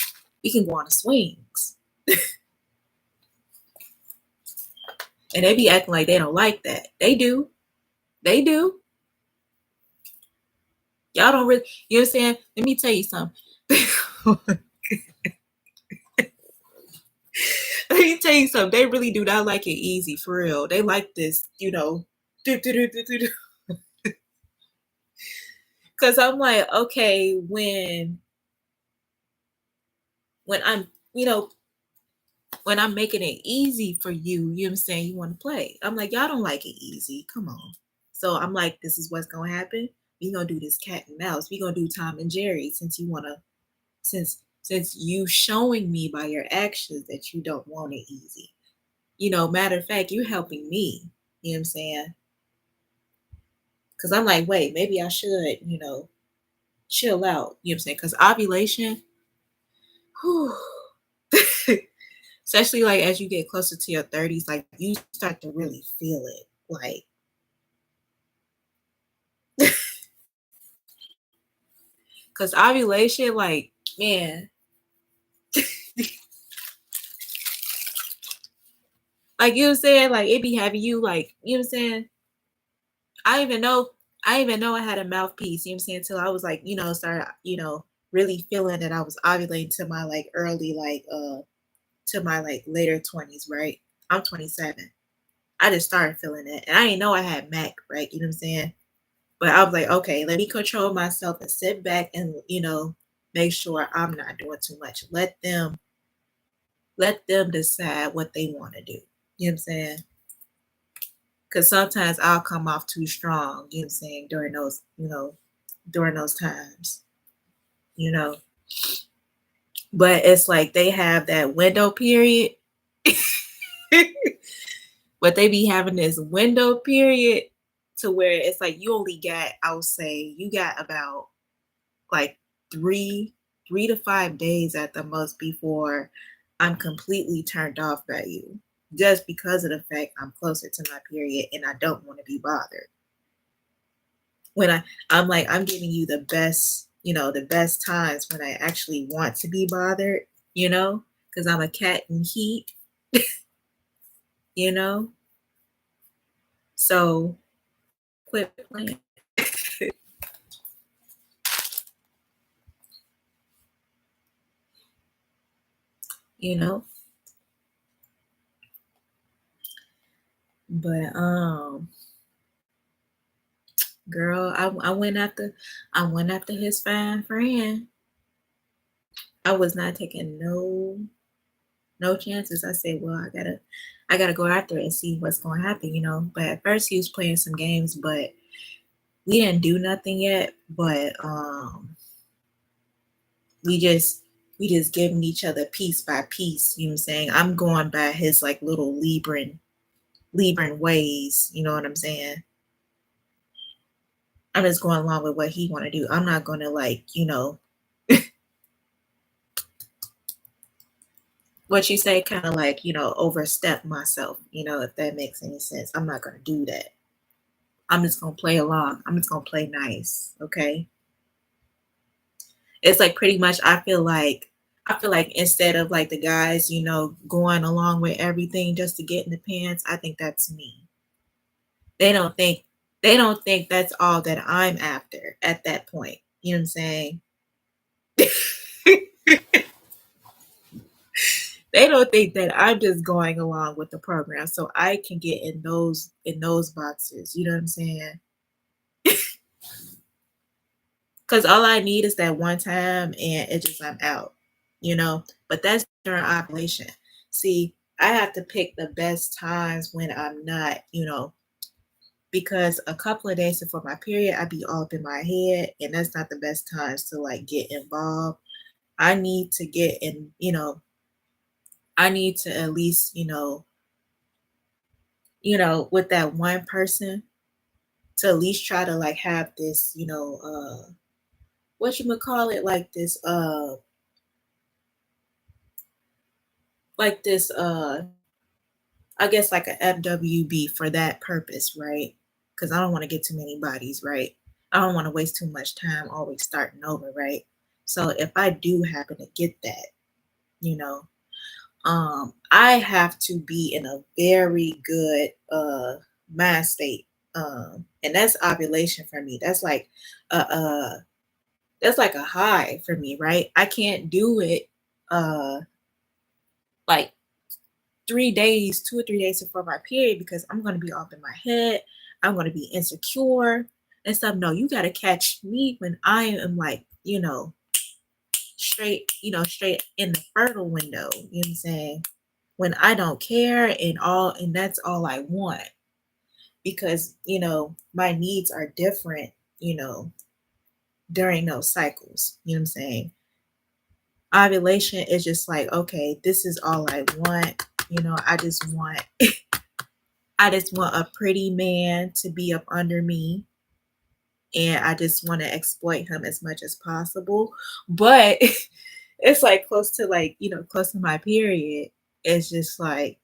[SPEAKER 1] We can go on the swings. And they be acting like they don't like that. They do. They do. Y'all don't really, you know what I'm saying? Let me tell you something. Let me tell you something. They really do not like it easy, for real. They like this, Because I'm like, okay, when I'm, when I'm making it easy for you, you know what I'm saying, you want to play. I'm like, y'all don't like it easy. Come on. So I'm like, this is what's gonna happen. We gonna do this cat and mouse. We gonna do Tom and Jerry since you wanna since you showing me by your actions that you don't want it easy. Matter of fact, you helping me. You know what I'm saying? Because I'm like, wait, maybe I should, chill out. You know what I'm saying? Because ovulation, whew, especially like as you get closer to your 30s, like you start to really feel it. Like, because ovulation, like, man, like, you know what I'm saying? Like, it be having you, like, you know what I'm saying? I didn't even know, I had a mouthpiece, you know what I'm saying? Until I was like, started, really feeling that I was ovulating to my like early, like, to my like later 20s, right? I'm 27. I just started feeling it. And I didn't know I had MAC, right? You know what I'm saying? But I was like, okay, let me control myself and sit back and, make sure I'm not doing too much. Let them decide what they want to do. You know what I'm saying? Because sometimes I'll come off too strong, you know what I'm saying, during those times, you know. But it's like they have that window period. But they be having this window period to where it's like you only got, I would say, you got about like 3 to 5 days at the most before I'm completely turned off by you. Just because of the fact I'm closer to my period and I don't want to be bothered. When I'm like, I'm giving you the best times when I actually want to be bothered, because I'm a cat in heat, you know? So quit playing, you know? But girl, I went after his fine friend. I was not taking no chances. I said, well, I gotta go after it and see what's gonna happen. But at first he was playing some games, but we didn't do nothing yet. But we just giving each other piece by piece, you know what I'm saying? I'm going by his like little Libran ways, you know what I'm saying? I'm just going along with what he want to do. I'm not gonna like, what you say, kind of like, overstep myself, if that makes any sense. I'm not gonna do that. I'm just gonna play along. I'm just gonna play nice, okay? It's like pretty much I feel like instead of like the guys, going along with everything just to get in the pants, I think that's me. They don't think they don't think that's all that I'm after at that point. You know what I'm saying? They don't think that I'm just going along with the program so I can get in those boxes. You know what I'm saying? Because all I need is that one time and it just I'm out, But that's during ovulation. See, I have to pick the best times when I'm not, because a couple of days before my period, I'd be all up in my head, and that's not the best times to like get involved. I need to get in, I need to at least, with that one person to at least try to like have this, what you would call it, like this, I guess like a FWB for that purpose, right? Because I don't want to get too many bodies, right? I don't want to waste too much time always starting over, right? So if I do happen to get that, you know, I have to be in a very good mind state. And that's ovulation for me. That's like a high for me, right? I can't do it uh like 3 days, 2 or 3 days before my period because I'm gonna be off in my head. I'm gonna be insecure and stuff. No, you gotta catch me when I am like, straight in the fertile window. You know what I'm saying? When I don't care and that's all I want. Because, my needs are different, during those cycles. You know what I'm saying? Ovulation is just like, okay, this is all I want. I just want a pretty man to be up under me, and I just want to exploit him as much as possible. But it's like close to my period. It's just like,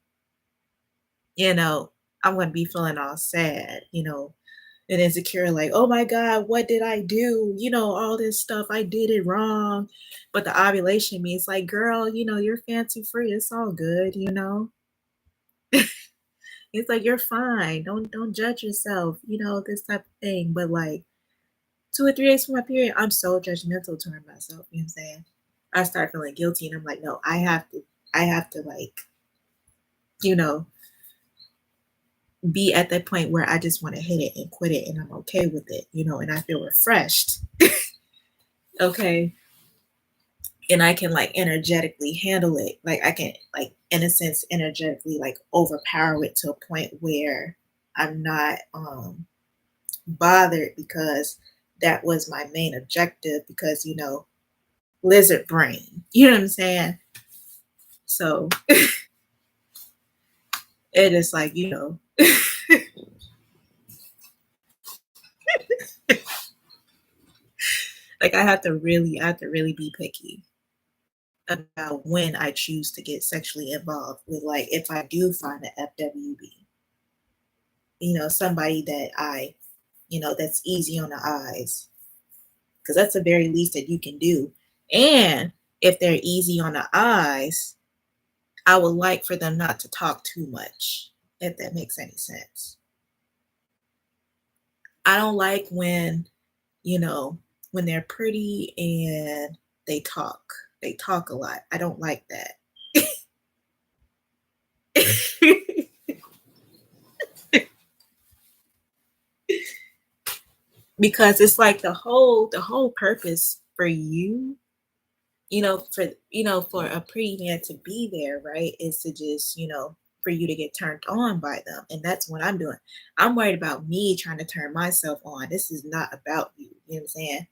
[SPEAKER 1] I'm going to be feeling all sad, and insecure, like, oh my God, what did I do? All this stuff, I did it wrong. But the ovulation means like, girl, you're fancy free. It's all good. It's like you're fine. Don't judge yourself, this type of thing. But like 2 or 3 days from my period, I'm so judgmental toward myself. You know what I'm saying? I start feeling guilty and I'm like, no, I have to like, you know, be at that point where I just want to hit it and quit it and I'm okay with it, and I feel refreshed. Okay. And I can like energetically handle it. Like I can like in a sense energetically like overpower it to a point where I'm not bothered because that was my main objective because lizard brain. You know what I'm saying? So it is like, like I have to really be picky about when I choose to get sexually involved with, like, if I do find an FWB, somebody that that's easy on the eyes, because that's the very least that you can do. And if they're easy on the eyes, I would like for them not to talk too much, if that makes any sense. I don't like when they're pretty and they talk. They talk a lot. I don't like that. Because it's like the whole purpose for you, for a pretty man to be there, right, is to just, for you to get turned on by them. And that's what I'm doing. I'm worried about me trying to turn myself on. This is not about you. You know what I'm saying?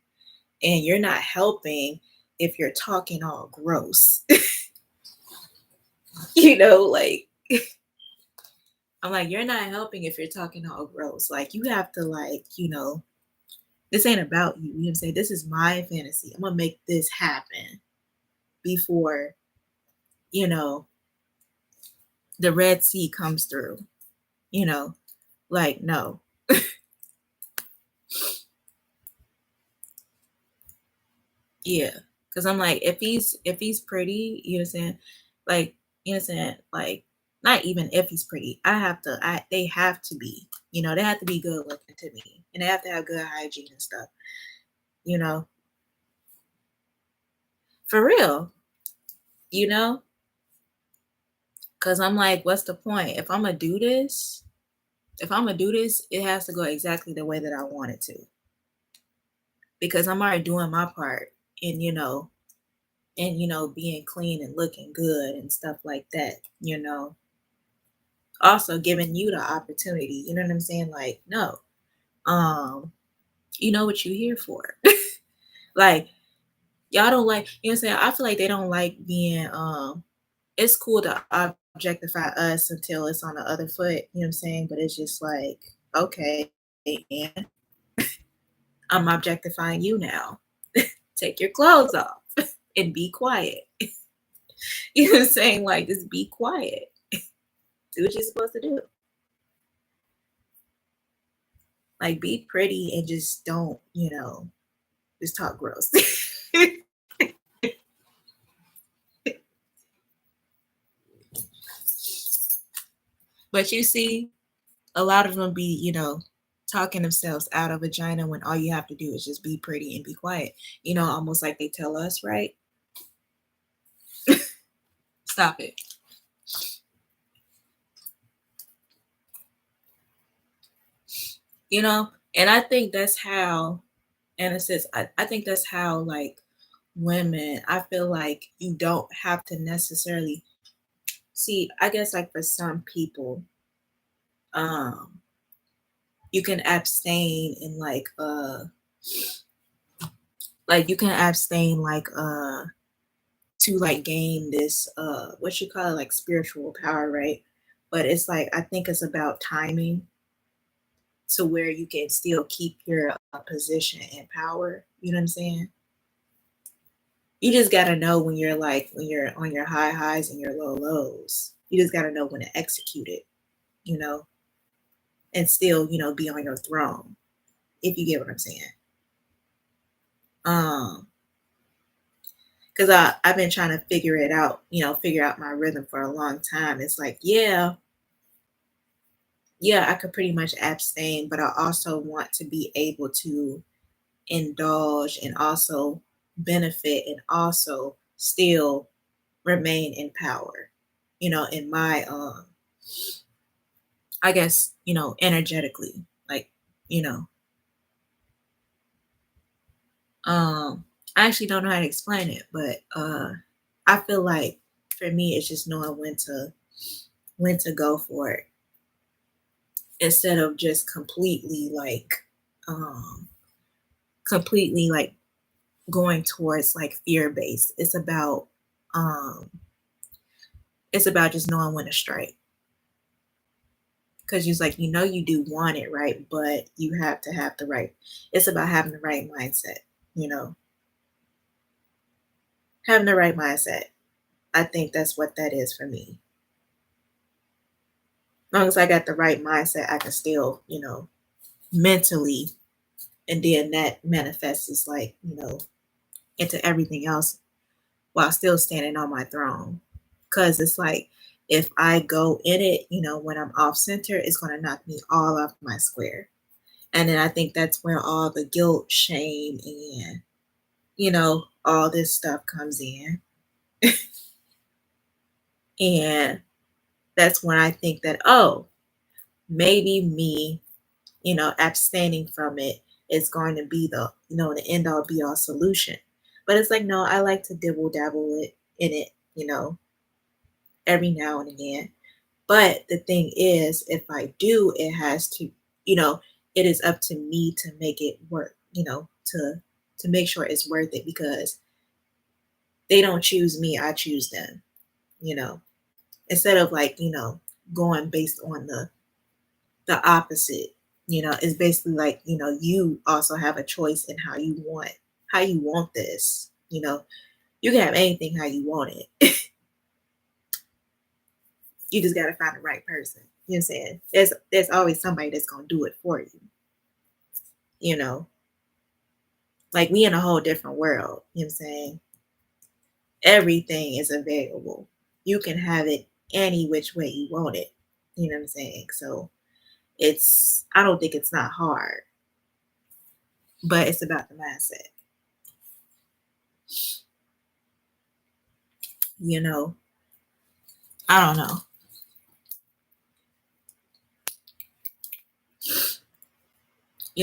[SPEAKER 1] And you're not helping if you're talking all gross. Like I'm like, you're not helping if you're talking all gross. Like you have to like, this ain't about you. You know what I'm saying? This is my fantasy. I'm gonna make this happen before, the Red Sea comes through. Like no. Yeah. Cause I'm like, if he's pretty, you know what I'm saying? Like, you know what I'm saying? Like, not even if he's pretty. They have to be, they have to be good looking to me. And they have to have good hygiene and stuff, For real, you know? Cause I'm like, what's the point? If I'm gonna do this, it has to go exactly the way that I want it to. Because I'm already doing my part in, being clean and looking good and stuff like that. Also giving you the opportunity, you know what I'm saying? Like, no. You know what you're here for. Like, y'all don't like, you know what I'm saying? I feel like they don't like being it's cool to objectify us until it's on the other foot, you know what I'm saying? But it's just like, okay, and I'm objectifying you now. Take your clothes off and be quiet. You know what I'm saying? Like, just be quiet. Do what you're supposed to do. Like, be pretty and just don't, just talk gross. But you see, a lot of them be, talking themselves out of vagina when all you have to do is just be pretty and be quiet. Almost like they tell us, right? Stop it. And I think that's how, and it says, I think that's how, like, women, I feel like you don't have to necessarily see, I guess, like, for some people, um, you can abstain and like you can abstain to like gain this what you call it, like spiritual power, right? But it's like I think it's about timing to where you can still keep your position and power. You know what I'm saying? You just gotta know when you're on your high highs and your low lows. You just gotta know when to execute it, you know, and still, be on your throne, if you get what I'm saying. Um, because I've been trying to figure it out, figure out my rhythm for a long time. It's like, yeah, I could pretty much abstain, but I also want to be able to indulge and also benefit and also still remain in power, in my I guess, energetically. Like, you know, I actually don't know how to explain it, but I feel like for me it's just knowing when to go for it instead of just um completely like going towards like fear based. Um it's about just knowing when to strike. Because you're like, you do want it, right? But you have to have the right, it's about having the right mindset, you know, having the right mindset. I think that's what that is for me. As long as I got the right mindset, I can still, mentally, and then that manifests as like, into everything else while still standing on my throne. Because it's like, if I go in it, when I'm off center, it's going to knock me all off my square. And then I think that's where all the guilt, shame, and, all this stuff comes in. And that's when I think that, oh, maybe me, abstaining from it is going to be the end all be all solution. But it's like, no, I like to dibble dabble in it, every now and again. But the thing is, if I do, it has to, it is up to me to make it work, to make sure it's worth it, because they don't choose me, I choose them, you know, instead of like, going based on the opposite, it's basically like, you also have a choice in how you want this, you can have anything how you want it. You just got to find the right person. You know what I'm saying? There's always somebody that's going to do it for you. You know, like we in a whole different world. You know what I'm saying? Everything is available. You can have it any which way you want it. You know what I'm saying? So I don't think it's not hard, but it's about the mindset. You know, I don't know.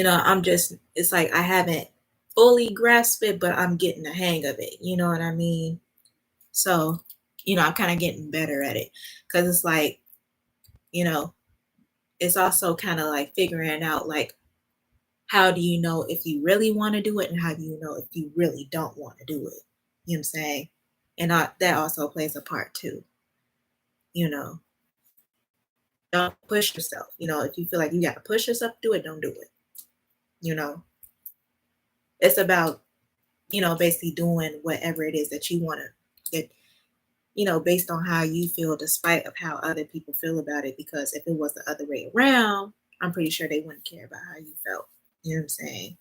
[SPEAKER 1] I'm just, it's like I haven't fully grasped it, but I'm getting the hang of it. You know what I mean? So, I'm kind of getting better at it because it's like, you know, it's also kind of like figuring out like, how do you know if you really want to do it and how do you know if you really don't want to do it? You know what I'm saying? And that also plays a part too. You know, don't push yourself. If you feel like you got to push yourself to do it, don't do it. You know, it's about, basically doing whatever it is that you want to get, based on how you feel, despite of how other people feel about it. Because if it was the other way around, I'm pretty sure they wouldn't care about how you felt. You know what I'm saying?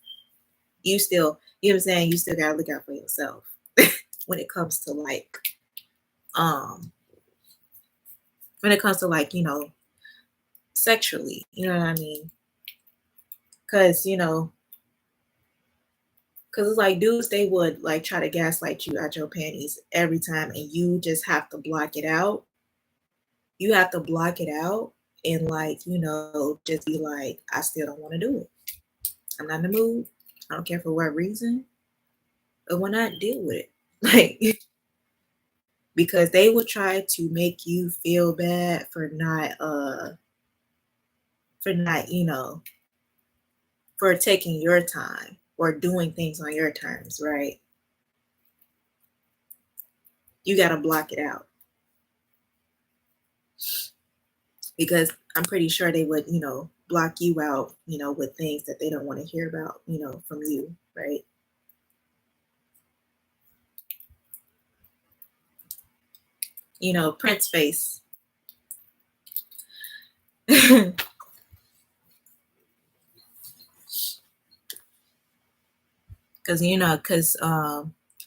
[SPEAKER 1] You still, you still gotta look out for yourself when it comes to like, um, when it comes to like, sexually, you know what I mean? Cause, cause it's like dudes, they would like try to gaslight you out your panties every time, and you just have to block it out. You have to block it out and like, just be like, I still don't want to do it. I'm not in the mood. I don't care for what reason. But when I deal with it, like, because they will try to make you feel bad for not, for taking your time or doing things on your terms, right? You got to block it out because I'm pretty sure they would, block you out, with things that they don't want to hear about, from you, right? Prince face. Because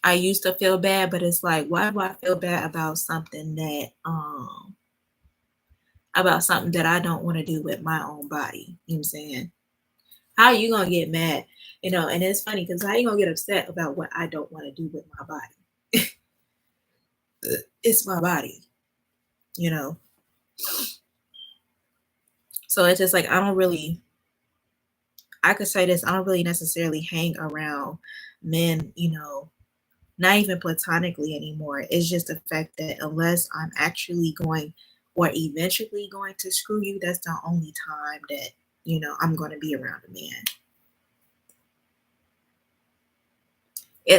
[SPEAKER 1] I used to feel bad, but it's like, why do I feel bad about something that I don't want to do with my own body? You know what I'm saying? How are you gonna get mad? And it's funny because how you gonna get upset about what I don't want to do with my body? It's my body, you know. So it's just like I could say this, I don't really necessarily hang around men, not even platonically anymore. It's just the fact that unless I'm actually going or eventually going to screw you, that's the only time that, I'm going to be around a man.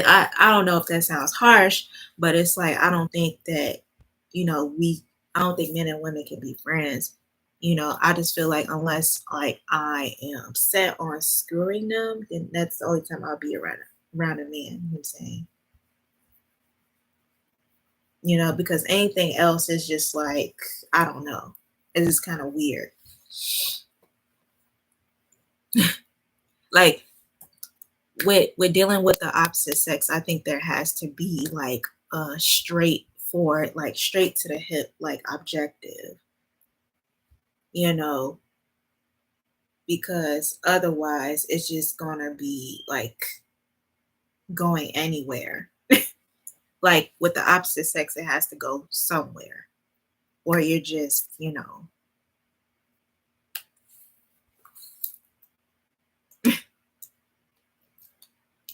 [SPEAKER 1] I don't know if that sounds harsh, but it's like, I don't think that, I don't think men and women can be friends. I just feel like unless like I am set on screwing them, then that's the only time I'll be around a man. You know what I'm saying? Because anything else is just like, I don't know. It's just kind of weird. Like with dealing with the opposite sex, I think there has to be like a straightforward, like straight to the hip, like objective, because otherwise it's just gonna be like going anywhere. Like with the opposite sex, it has to go somewhere, or you're just, it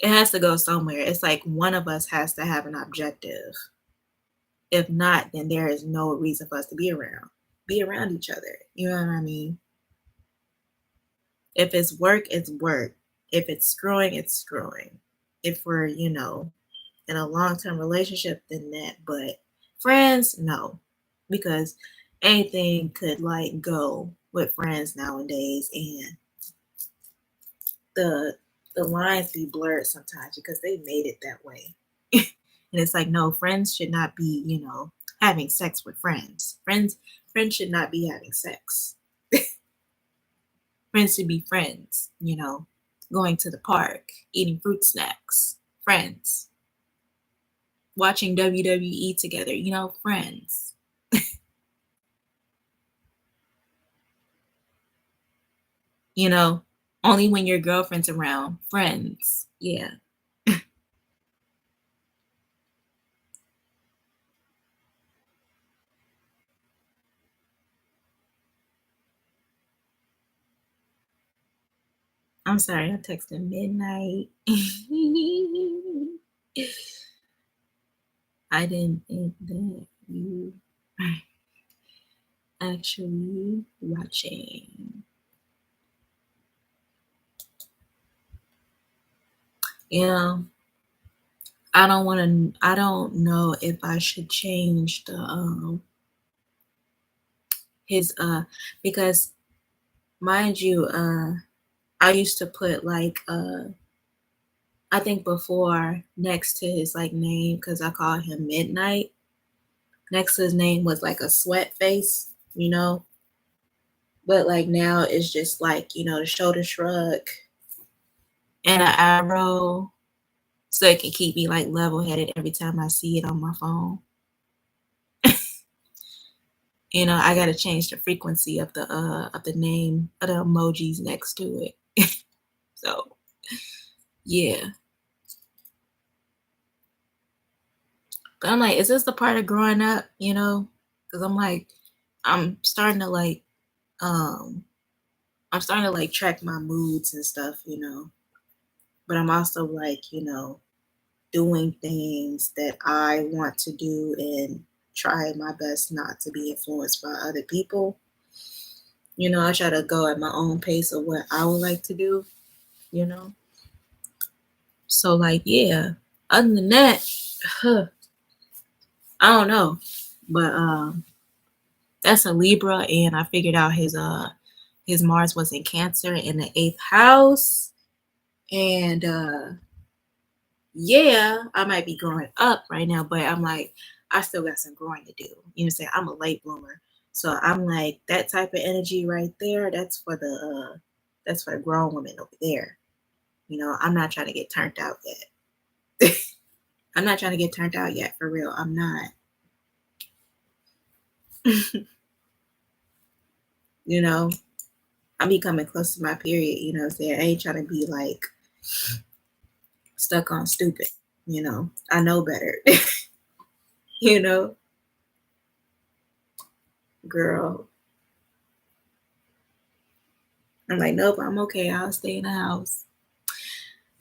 [SPEAKER 1] has to go somewhere. It's like one of us has to have an objective. If not, then there is no reason for us to be around each other. You know what I mean? If it's work, it's work. If it's screwing, it's screwing. If we're, in a long-term relationship, then that. But friends, no. Because anything could like go with friends nowadays, and the lines be blurred sometimes because they made it that way. And it's like, no, friends should not be, having sex with friends. Friends should not be having sex. Friends should be friends, going to the park, eating fruit snacks, friends, watching WWE together, friends. Only when your girlfriend's around, friends. Yeah. I'm sorry, I texted midnight. I didn't think that you are actually watching. Yeah, I don't know if I should change the his because mind you, I used to put like I think before next to his like name, because I call him Midnight, next to his name was like a sweat face, you know. But like now it's just like, you know, the shoulder shrug and an arrow, so it can keep me like level headed every time I see it on my phone. You know, I gotta change the frequency of the name of the emojis next to it. So yeah. But I'm like, is this the part of growing up, you know? Because I'm like, I'm starting to like um I'm starting to like track my moods and stuff, you know. But I'm also like, you know, doing things that I want to do and try my best not to be influenced by other people. You know, I try to go at my own pace of what I would like to do, you know. So like, yeah. Other than that, I don't know. But that's a Libra, and I figured out his Mars was in Cancer in the 8th house. And yeah, I might be growing up right now, but I'm like, I still got some growing to do. You know what I'm saying? I'm a late bloomer. So I'm like, that type of energy right there, that's for the grown women over there. You know, I'm not trying to get turned out yet. I'm not trying to get turned out yet, for real. I'm not. You know, I'm becoming close to my period, you know what I'm saying? I ain't trying to be like stuck on stupid, you know. I know better. You know, girl. I'm like, nope, I'm okay. I'll stay in the house.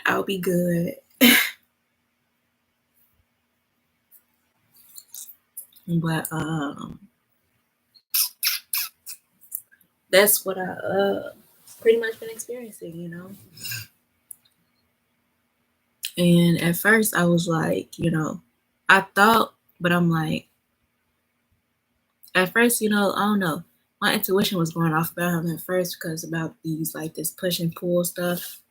[SPEAKER 1] I'll be good. But that's what I pretty much been experiencing, you know. And at first I was like, you know, I thought, but I'm like, at first, you know, I don't know. My intuition was going off about him at first because about these like this push and pull stuff.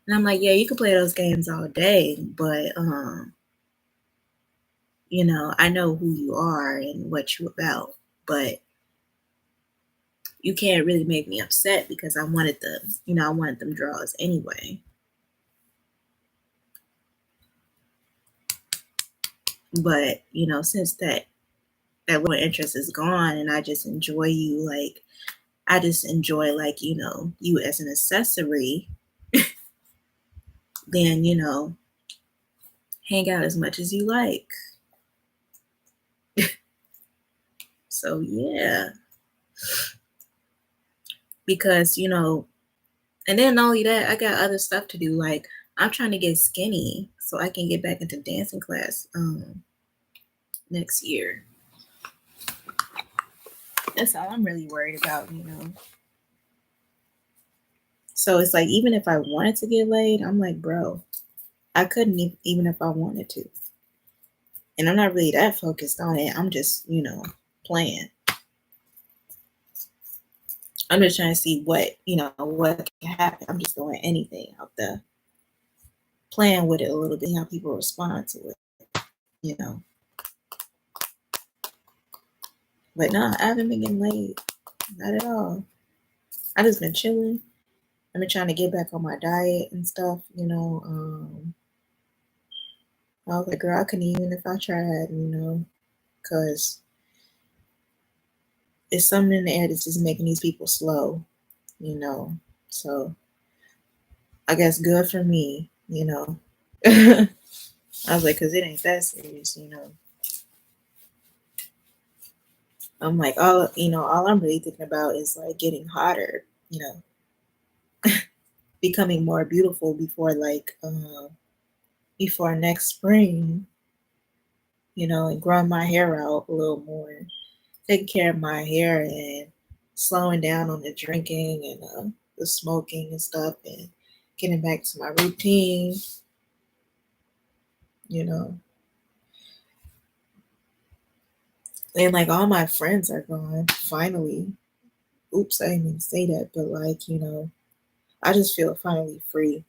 [SPEAKER 1] And I'm like, yeah, you can play those games all day, but you know, I know who you are and what you about, but you can't really make me upset because I wanted them, you know, I wanted them draws anyway. But, you know, since that little interest is gone and I just enjoy you, like I just enjoy like, you know, you as an accessory, then, you know, hang out as much as you like. So yeah. Because, you know, and then not only that, I got other stuff to do. Like I'm trying to get skinny so I can get back into dancing class next year. That's all I'm really worried about, you know. So it's like even if I wanted to get laid, I'm like, bro, I couldn't even if I wanted to. And I'm not really that focused on it. I'm just, you know, playing. I'm just trying to see what, you know, what can happen. I'm just doing anything out there, playing with it a little bit, how people respond to it, you know. But no, I haven't been getting laid. Not at all. I just been chilling. I've been trying to get back on my diet and stuff, you know. I was like, girl, I couldn't even if I tried, you know, because it's something in the air that's just making these people slow, you know. So I guess good for me, you know. I was like, because it ain't that serious, you know. I'm like, all I'm really thinking about is like getting hotter, you know, becoming more beautiful before next spring, and growing my hair out a little more, taking care of my hair and slowing down on the drinking and the smoking and stuff, and getting back to my routine, and like all my friends are gone finally. Oops, I didn't mean to say that, but I just feel finally free.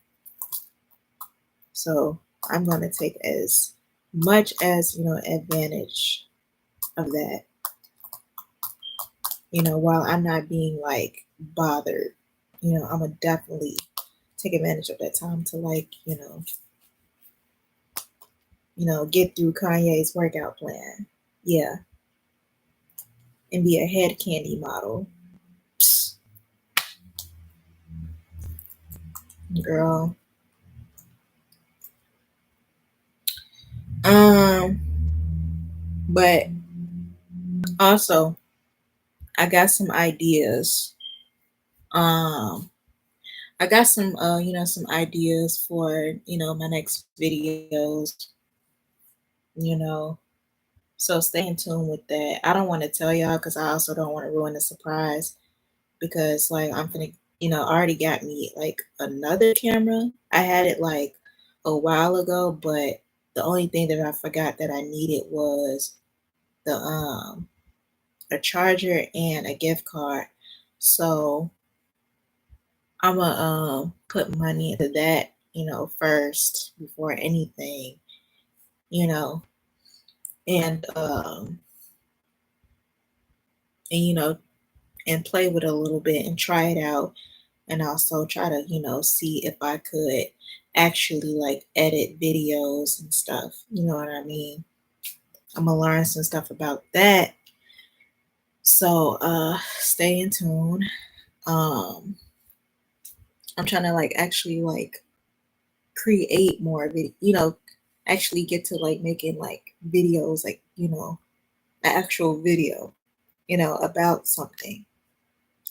[SPEAKER 1] So I'm going to take as much as advantage of that, while I'm not being like bothered. I'm gonna definitely take advantage of that time to get through Kanye's workout plan. Yeah. And be a head candy model. Psst. Girl. But also I got some ideas. I got some some ideas for, my next videos, so stay in tune with that. I don't want to tell y'all because I also don't want to ruin the surprise, because like I'm gonna, already got me like another camera. I had it like a while ago, but the only thing that I forgot that I needed was the a charger and a gift card. So I'm gonna put money into that, first before anything, and and play with it a little bit and try it out, and also try to see if I could actually like edit videos and stuff. You know what I mean? I'm gonna learn some stuff about that. So stay in tune. I'm trying to like actually like create more video, actually get to like making like videos, like an actual video, about something,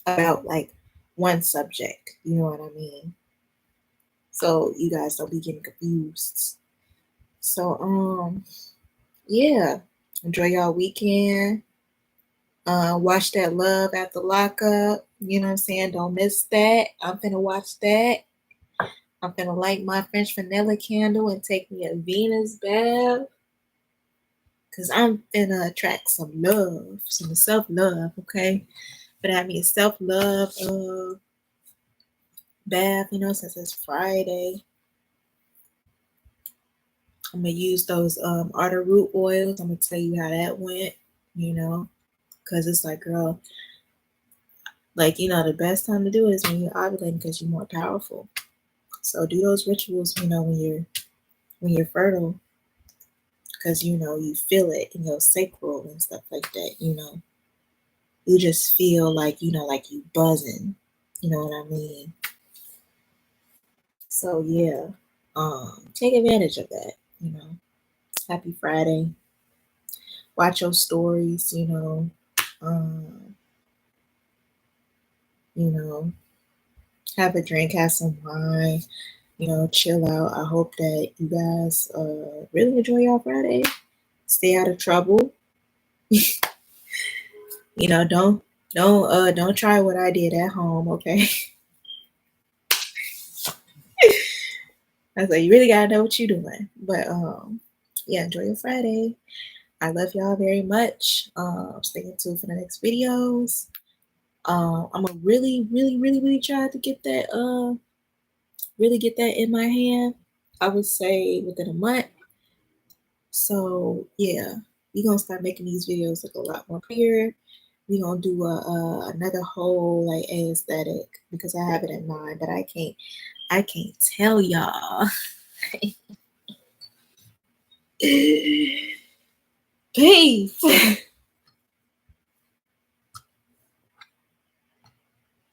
[SPEAKER 1] about like one subject. You know what I mean? So you guys don't be getting confused. So yeah, enjoy y'all weekend. Watch that Love After Lockup. You know what I'm saying? Don't miss that. I'm finna watch that. I'm finna light my French vanilla candle and take me a Venus bath. Cause I'm finna attract some love, some self-love, okay? But I mean self-love bath, since it's Friday. I'm gonna use those arrowroot oils. I'm gonna tell you how that went, because it's like, girl, like the best time to do it is when you're ovulating, because you're more powerful. So do those rituals, when you're fertile, because you feel it in your sacral and stuff like that. You just feel like like you buzzing. You know what I mean? So yeah, take advantage of that. Happy Friday. Watch your stories. Have a drink, have some wine. Chill out. I hope that you guys really enjoy your Friday. Stay out of trouble. Don't try what I did at home, okay? I was like, you really gotta know what you're doing. But yeah, enjoy your Friday. I love y'all very much. Stay tuned for the next videos. I'm gonna really, really, really, really try to get that really get that in my hand. I would say within a month. So yeah, we're gonna start making these videos look a lot more clear. We're gonna do another whole like aesthetic, because I have it in mind, but I can't tell y'all. Peace.